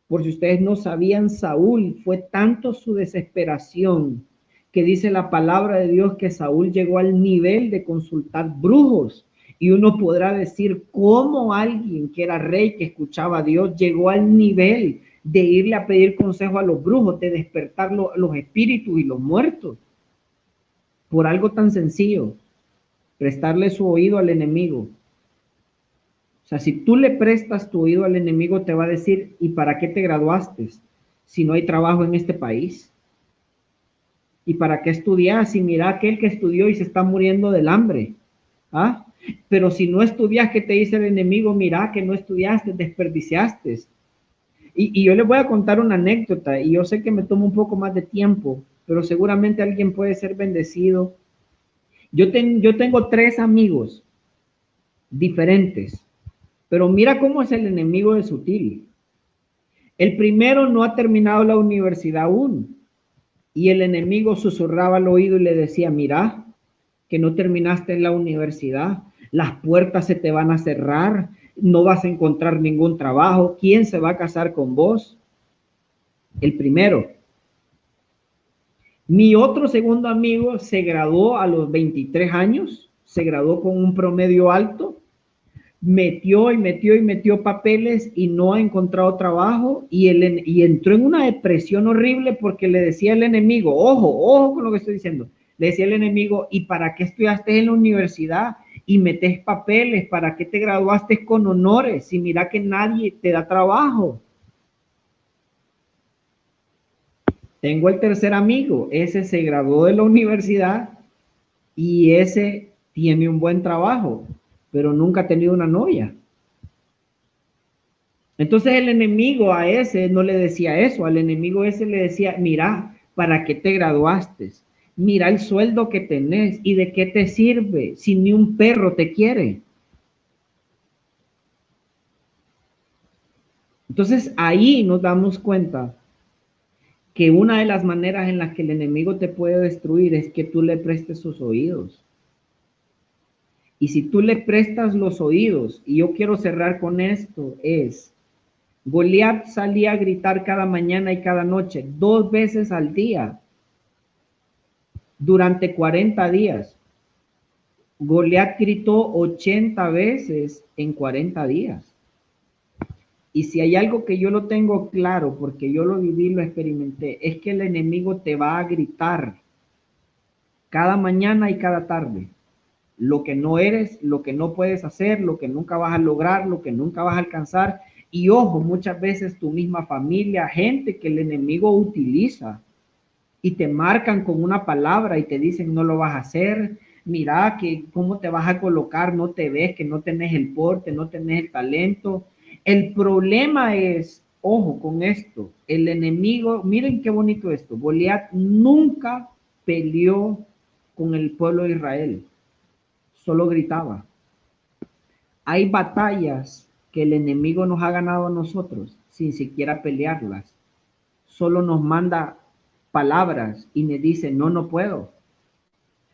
Por si ustedes no sabían, Saúl fue tanto su desesperación que dice la palabra de Dios que Saúl llegó al nivel de consultar brujos. Y uno podrá decir cómo alguien que era rey, que escuchaba a Dios, llegó al nivel de irle a pedir consejo a los brujos, de despertar los espíritus y los muertos. Por algo tan sencillo, prestarle su oído al enemigo. O sea, si tú le prestas tu oído al enemigo, te va a decir, ¿y para qué te graduaste si no hay trabajo en este país? ¿Y para qué estudias si mira aquel que estudió y se está muriendo del hambre? ¿Ah? Pero si no estudias, ¿qué te dice el enemigo? Mira que no estudiaste, desperdiciaste. Y yo les voy a contar una anécdota, y yo sé que me toma un poco más de tiempo, pero seguramente alguien puede ser bendecido. Yo tengo 3 amigos diferentes, pero mira cómo es el enemigo de sutil. El primero no ha terminado la universidad aún, y el enemigo susurraba al oído y le decía, mira, que no terminaste en la universidad, las puertas se te van a cerrar, no vas a encontrar ningún trabajo, ¿quién se va a casar con vos? El primero. Mi otro segundo amigo se graduó a los 23 años, se graduó con un promedio alto, metió papeles y no ha encontrado trabajo y entró en una depresión horrible porque le decía el enemigo, ojo con lo que estoy diciendo, le decía el enemigo, ¿y para qué estudiaste en la universidad y metes papeles? ¿Para qué te graduaste con honores si mira que nadie te da trabajo? Tengo el tercer amigo, ese se graduó de la universidad y ese tiene un buen trabajo, pero nunca ha tenido una novia. Entonces el enemigo a ese no le decía eso, al enemigo ese le decía, mira, ¿para qué te graduaste? Mira el sueldo que tenés y de qué te sirve si ni un perro te quiere. Entonces ahí nos damos cuenta que una de las maneras en las que el enemigo te puede destruir es que tú le prestes sus oídos. Y si tú le prestas los oídos, y yo quiero cerrar con esto, es, Goliat salía a gritar cada mañana y cada noche, 2 veces al día, durante 40 días. Goliat gritó 80 veces en 40 días. Y si hay algo que yo lo tengo claro, porque yo lo viví, lo experimenté, es que el enemigo te va a gritar cada mañana y cada tarde lo que no eres, lo que no puedes hacer, lo que nunca vas a lograr, lo que nunca vas a alcanzar. Y ojo, muchas veces tu misma familia, gente que el enemigo utiliza y te marcan con una palabra y te dicen no lo vas a hacer, mira que cómo te vas a colocar, no te ves, que no tenés el porte, no tenés el talento. El problema es, ojo con esto, el enemigo, miren qué bonito esto, Goliat nunca peleó con el pueblo de Israel, solo gritaba. Hay batallas que el enemigo nos ha ganado a nosotros sin siquiera pelearlas, solo nos manda palabras y me dice, no puedo.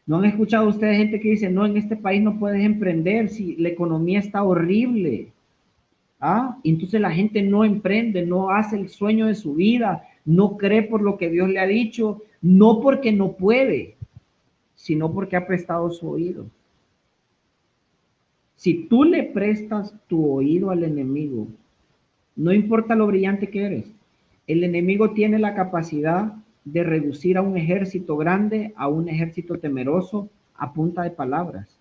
¿No han escuchado ustedes gente que dice, no, en este país no puedes emprender si la economía está horrible? ¿Ah? Entonces la gente no emprende, no hace el sueño de su vida, no cree por lo que Dios le ha dicho, no porque no puede, sino porque ha prestado su oído. Si tú le prestas tu oído al enemigo, no importa lo brillante que eres, El enemigo tiene la capacidad de reducir a un ejército grande a un ejército temeroso a punta de palabras.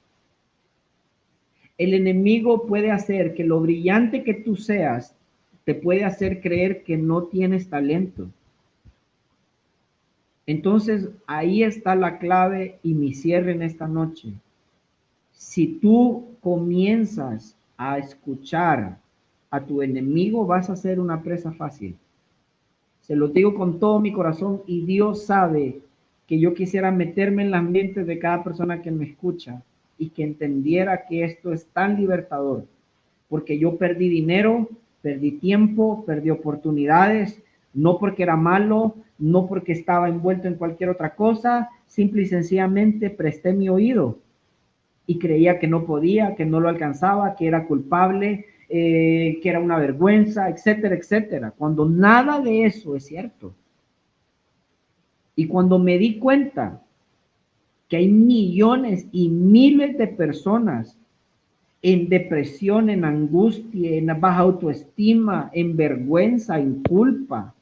El enemigo puede hacer que lo brillante que tú seas te puede hacer creer que no tienes talento. Entonces, ahí está la clave y mi cierre en esta noche. Si tú comienzas a escuchar a tu enemigo, vas a ser una presa fácil. Se lo digo con todo mi corazón y Dios sabe que yo quisiera meterme en las mentes de cada persona que me escucha y que entendiera que esto es tan libertador, porque yo perdí dinero, perdí tiempo, perdí oportunidades, no porque era malo, no porque estaba envuelto en cualquier otra cosa, simple y sencillamente presté mi oído y creía que no podía, que no lo alcanzaba, que era culpable, que era una vergüenza, etcétera, etcétera, cuando nada de eso es cierto. Y cuando me di cuenta que hay millones y miles de personas en depresión, en angustia, en baja autoestima, en vergüenza, en culpa,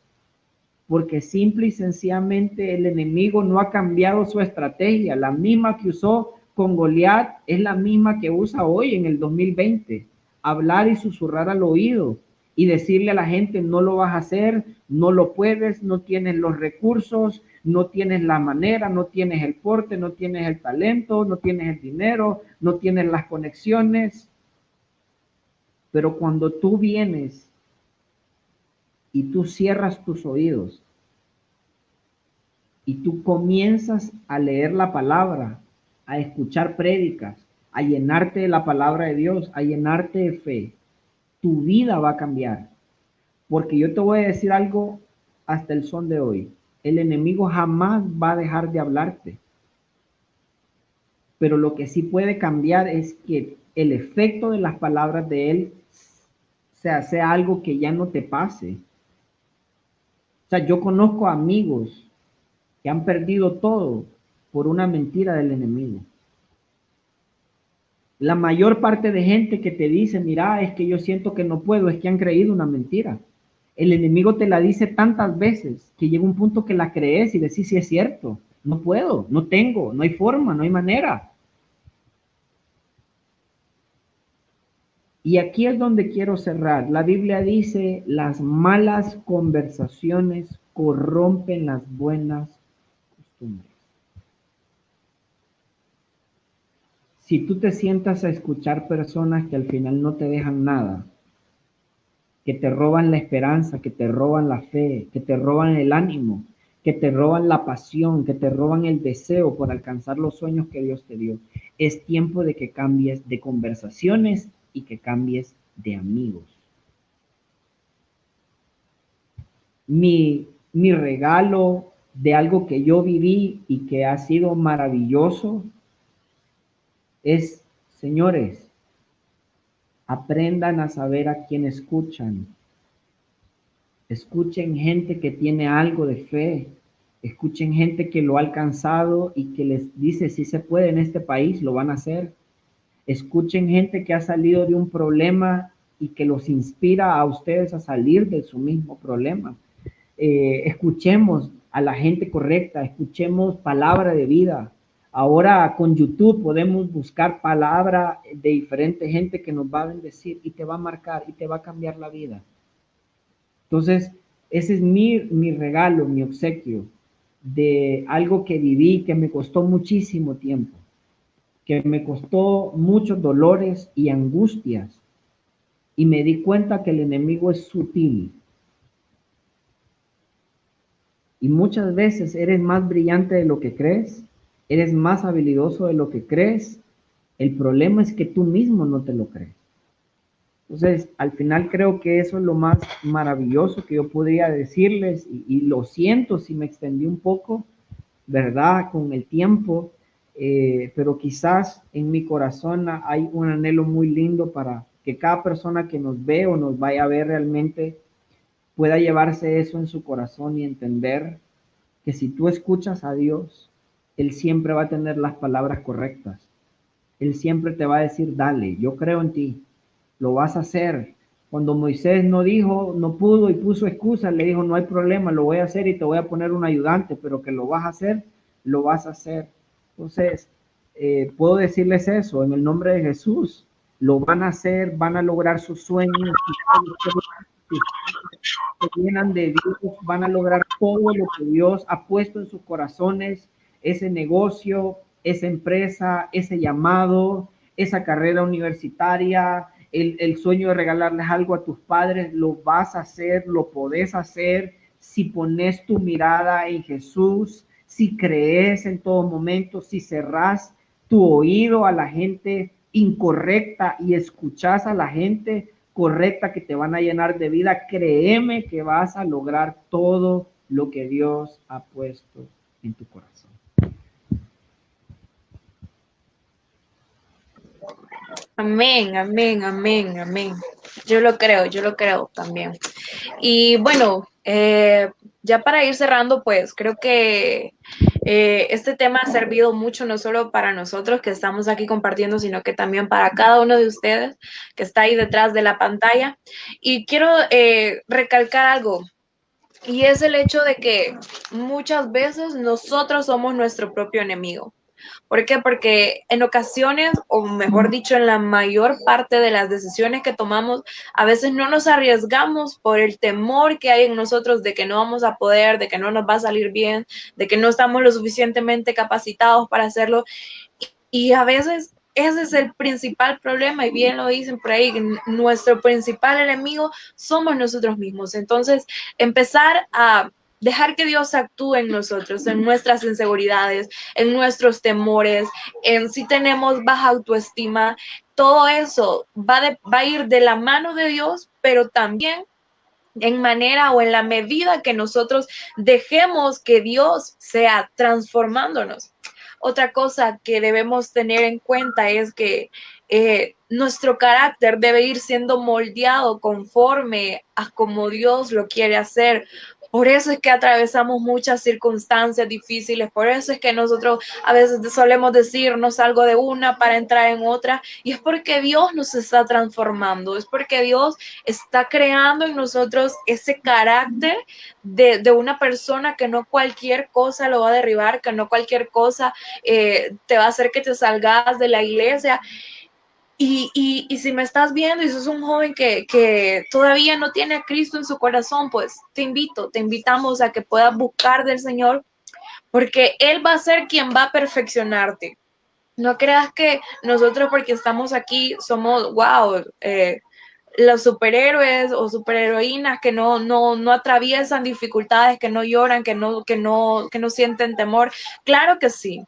porque simple y sencillamente el enemigo no ha cambiado su estrategia. La misma que usó con Goliat es la misma que usa hoy en el 2020. Hablar y susurrar al oído y decirle a la gente: no lo vas a hacer, no lo puedes, no tienes los recursos, no tienes la manera, no tienes el porte, no tienes el talento, no tienes el dinero, no tienes las conexiones. Pero cuando tú vienes y tú cierras tus oídos y tú comienzas a leer la palabra, a escuchar prédicas, a llenarte de la palabra de Dios, a llenarte de fe, tu vida va a cambiar. Porque yo te voy a decir algo hasta el son de hoy: el enemigo jamás va a dejar de hablarte. Pero lo que sí puede cambiar es que el efecto de las palabras de él sea algo que ya no te pase. O sea, yo conozco amigos que han perdido todo por una mentira del enemigo. La mayor parte de gente que te dice: mira, es que yo siento que no puedo, es que han creído una mentira. El enemigo te la dice tantas veces que llega un punto que la crees y decís: sí, es cierto, no puedo, no tengo, no hay forma, no hay manera. Y aquí es donde quiero cerrar. La Biblia dice: las malas conversaciones corrompen las buenas costumbres. Si tú te sientas a escuchar personas que al final no te dejan nada, que te roban la esperanza, que te roban la fe, que te roban el ánimo, que te roban la pasión, que te roban el deseo por alcanzar los sueños que Dios te dio, es tiempo de que cambies de conversaciones y que cambies de amigos. Mi regalo de algo que yo viví y que ha sido maravilloso es: señores, aprendan a saber a quién escuchan. Escuchen gente que tiene algo de fe. Escuchen gente que lo ha alcanzado y que les dice: si se puede en este país, lo van a hacer. Escuchen gente que ha salido de un problema y que los inspira a ustedes a salir de su mismo problema. Escuchemos a la gente correcta, escuchemos palabra de vida. Ahora con YouTube podemos buscar palabra de diferente gente que nos va a bendecir y te va a marcar y te va a cambiar la vida. Entonces, ese es mi regalo, mi obsequio de algo que viví, que me costó muchísimo tiempo, que me costó muchos dolores y angustias, y me di cuenta que el enemigo es sutil. Y muchas veces eres más brillante de lo que crees, eres más habilidoso de lo que crees. El problema es que tú mismo no te lo crees. Entonces, al final creo que eso es lo más maravilloso que yo podría decirles, y lo siento si me extendí un poco, ¿verdad? Con el tiempo, pero quizás en mi corazón hay un anhelo muy lindo para que cada persona que nos ve o nos vaya a ver realmente pueda llevarse eso en su corazón y entender que si tú escuchas a Dios, Él siempre va a tener las palabras correctas. Él siempre te va a decir: dale, yo creo en ti, lo vas a hacer, Cuando Moisés no dijo, no pudo y puso excusas, le dijo, no hay problema, lo voy a hacer y te voy a poner un ayudante, pero que lo vas a hacer, lo vas a hacer. Entonces, puedo decirles eso, en el nombre de Jesús, lo van a hacer, van a lograr sus sueños, se llenan de Dios, van a lograr todo lo que Dios ha puesto en sus corazones, ese negocio, esa empresa, ese llamado, esa carrera universitaria, el sueño de regalarles algo a tus padres, lo vas a hacer, lo podés hacer si pones tu mirada en Jesús, si crees en todo momento, si cerrás tu oído a la gente incorrecta y escuchás a la gente correcta que te van a llenar de vida, créeme que vas a lograr todo lo que Dios ha puesto en tu corazón. Amén, amén, amén, amén. Yo lo creo también. Y bueno, ya para ir cerrando, pues creo que este tema ha servido mucho, no solo para nosotros que estamos aquí compartiendo, sino que también para cada uno de ustedes que está ahí detrás de la pantalla. Y quiero recalcar algo. Y es el hecho de que muchas veces nosotros somos nuestro propio enemigo. ¿Por qué? Porque en ocasiones, o mejor dicho, en la mayor parte de las decisiones que tomamos, a veces no nos arriesgamos por el temor que hay en nosotros de que no vamos a poder, de que no nos va a salir bien, de que no estamos lo suficientemente capacitados para hacerlo. Y a veces ese es el principal problema, y bien lo dicen por ahí, nuestro principal enemigo somos nosotros mismos. Entonces, empezar a dejar que Dios actúe en nosotros, en nuestras inseguridades, en nuestros temores, en si tenemos baja autoestima, todo eso va a ir de la mano de Dios, pero también en manera o en la medida que nosotros dejemos que Dios sea transformándonos. Otra cosa que debemos tener en cuenta es que nuestro carácter debe ir siendo moldeado conforme a como Dios lo quiere hacer. Por eso es que atravesamos muchas circunstancias difíciles, por eso es que nosotros a veces solemos decir no salgo de una para entrar en otra, y es porque Dios nos está transformando, es porque Dios está creando en nosotros ese carácter de una persona que no cualquier cosa lo va a derribar, que no cualquier cosa te va a hacer que te salgas de la iglesia. Y si me estás viendo y sos un joven que todavía no tiene a Cristo en su corazón, pues te invitamos a que puedas buscar del Señor, porque Él va a ser quien va a perfeccionarte. No creas que nosotros porque estamos aquí somos, wow, los superhéroes o superheroínas que no atraviesan dificultades, que no lloran, que no sienten temor. Claro que sí,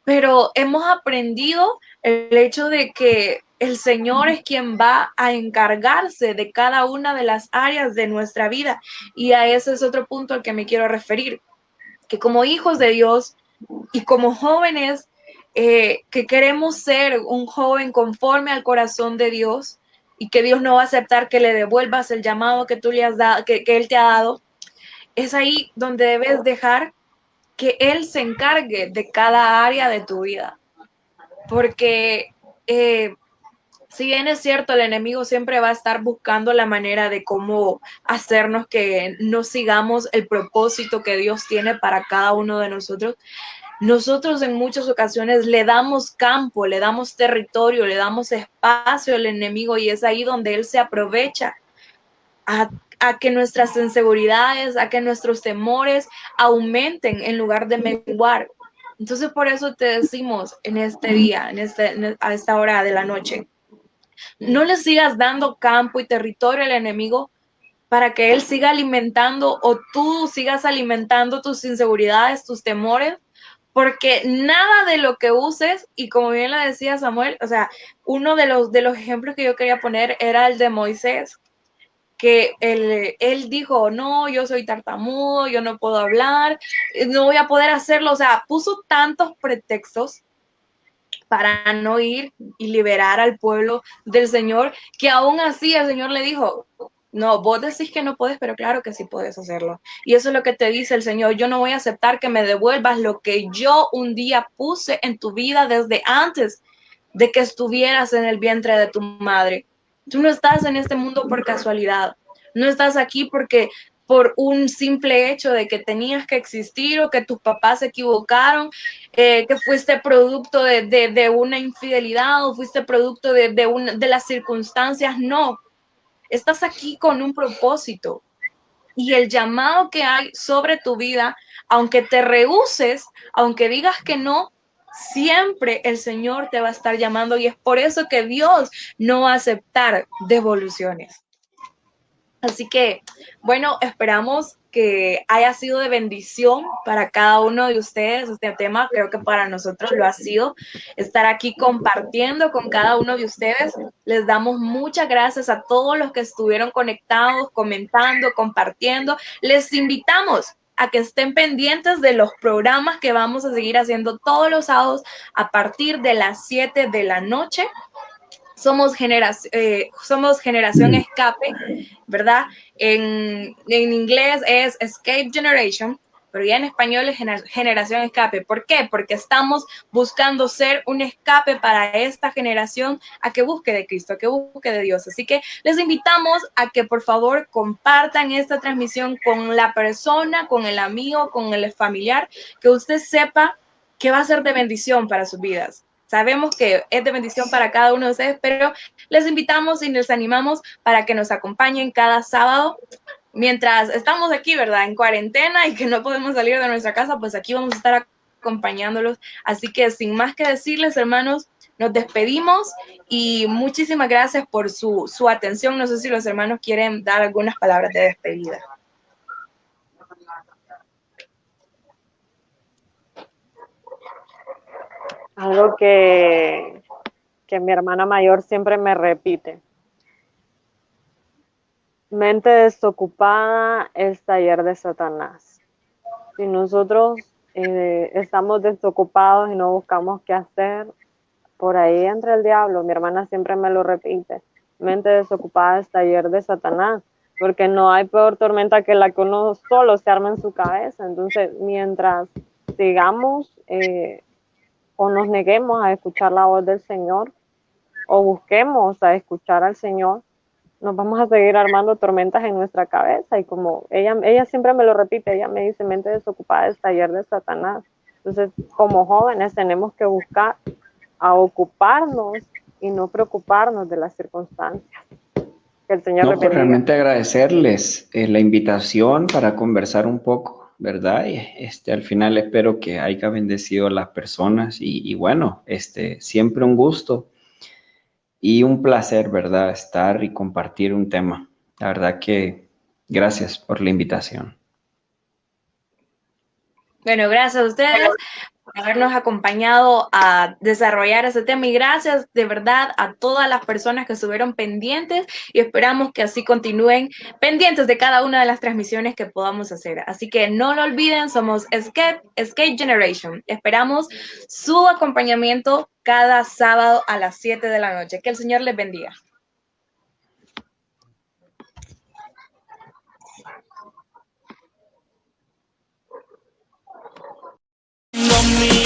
pero hemos aprendido el hecho de que el Señor es quien va a encargarse de cada una de las áreas de nuestra vida. Y a ese es otro punto al que me quiero referir, que como hijos de Dios y como jóvenes que queremos ser un joven conforme al corazón de Dios, y que Dios no va a aceptar que le devuelvas el llamado que tú le has dado, que Él te ha dado, es ahí donde debes dejar que Él se encargue de cada área de tu vida. Porque si bien es cierto, el enemigo siempre va a estar buscando la manera de cómo hacernos que no sigamos el propósito que Dios tiene para cada uno de nosotros. Nosotros en muchas ocasiones le damos campo, le damos territorio, le damos espacio al enemigo, y es ahí donde él se aprovecha a que nuestras inseguridades, a que nuestros temores aumenten en lugar de menguar. Entonces por eso te decimos en este día, a esta hora de la noche, no le sigas dando campo y territorio al enemigo para que él siga alimentando o tú sigas alimentando tus inseguridades, tus temores, porque nada de lo que uses, y como bien lo decía Samuel, o sea, uno de los ejemplos que yo quería poner era el de Moisés, que él dijo, no, yo soy tartamudo, yo no puedo hablar, no voy a poder hacerlo, o sea, puso tantos pretextos para no ir y liberar al pueblo del Señor, que aún así el Señor le dijo, no, vos decís que no puedes, pero claro que sí puedes hacerlo. Y eso es lo que te dice el Señor, yo no voy a aceptar que me devuelvas lo que yo un día puse en tu vida desde antes de que estuvieras en el vientre de tu madre. Tú no estás en este mundo por casualidad. No estás aquí porque por un simple hecho de que tenías que existir o que tus papás se equivocaron, que fuiste producto de una infidelidad o fuiste producto de las circunstancias. No, estás aquí con un propósito. Y el llamado que hay sobre tu vida, aunque te rehúses, aunque digas que no, siempre el Señor te va a estar llamando y es por eso que Dios no va a aceptar devoluciones. Así que, bueno, esperamos que haya sido de bendición para cada uno de ustedes este tema. Creo que para nosotros lo ha sido estar aquí compartiendo con cada uno de ustedes. Les damos muchas gracias a todos los que estuvieron conectados, comentando, compartiendo. Les invitamos a que estén pendientes de los programas que vamos a seguir haciendo todos los sábados a partir de las 7 de la noche. Somos generación escape, ¿verdad? En inglés es Escape Generation, pero ya en español es generación escape. ¿Por qué? Porque estamos buscando ser un escape para esta generación a que busque de Cristo, a que busque de Dios. Así que les invitamos a que por favor compartan esta transmisión con la persona, con el amigo, con el familiar, que usted sepa que va a ser de bendición para sus vidas. Sabemos que es de bendición para cada uno de ustedes, pero les invitamos y les animamos para que nos acompañen cada sábado. Mientras estamos aquí, ¿verdad? En cuarentena y que no podemos salir de nuestra casa, pues aquí vamos a estar acompañándolos. Así que sin más que decirles, hermanos, nos despedimos y muchísimas gracias por su atención. No sé si los hermanos quieren dar algunas palabras de despedida. Algo que mi hermana mayor siempre me repite. Mente desocupada es taller de Satanás. Si nosotros estamos desocupados y no buscamos qué hacer, por ahí entra el diablo. Mi hermana siempre me lo repite. Mente desocupada es taller de Satanás, porque no hay peor tormenta que la que uno solo se arma en su cabeza. Entonces, mientras sigamos o nos neguemos a escuchar la voz del Señor o busquemos a escuchar al Señor, nos vamos a seguir armando tormentas en nuestra cabeza. Y como ella siempre me lo repite, ella me dice, mente desocupada es taller de Satanás. Entonces, como jóvenes tenemos que buscar a ocuparnos y no preocuparnos de las circunstancias. Que el Señor No, pues bendiga. realmente agradecerles la invitación para conversar un poco, ¿verdad? Y al final espero que haya bendecido a las personas y bueno, siempre un gusto y un placer, ¿verdad? Estar y compartir un tema. La verdad que gracias por la invitación. Bueno, gracias a ustedes por habernos acompañado a desarrollar ese tema y gracias de verdad a todas las personas que estuvieron pendientes y esperamos que así continúen pendientes de cada una de las transmisiones que podamos hacer. Así que no lo olviden, somos Escape Generation. Esperamos su acompañamiento cada sábado a las 7 de la noche. Que el Señor les bendiga. No me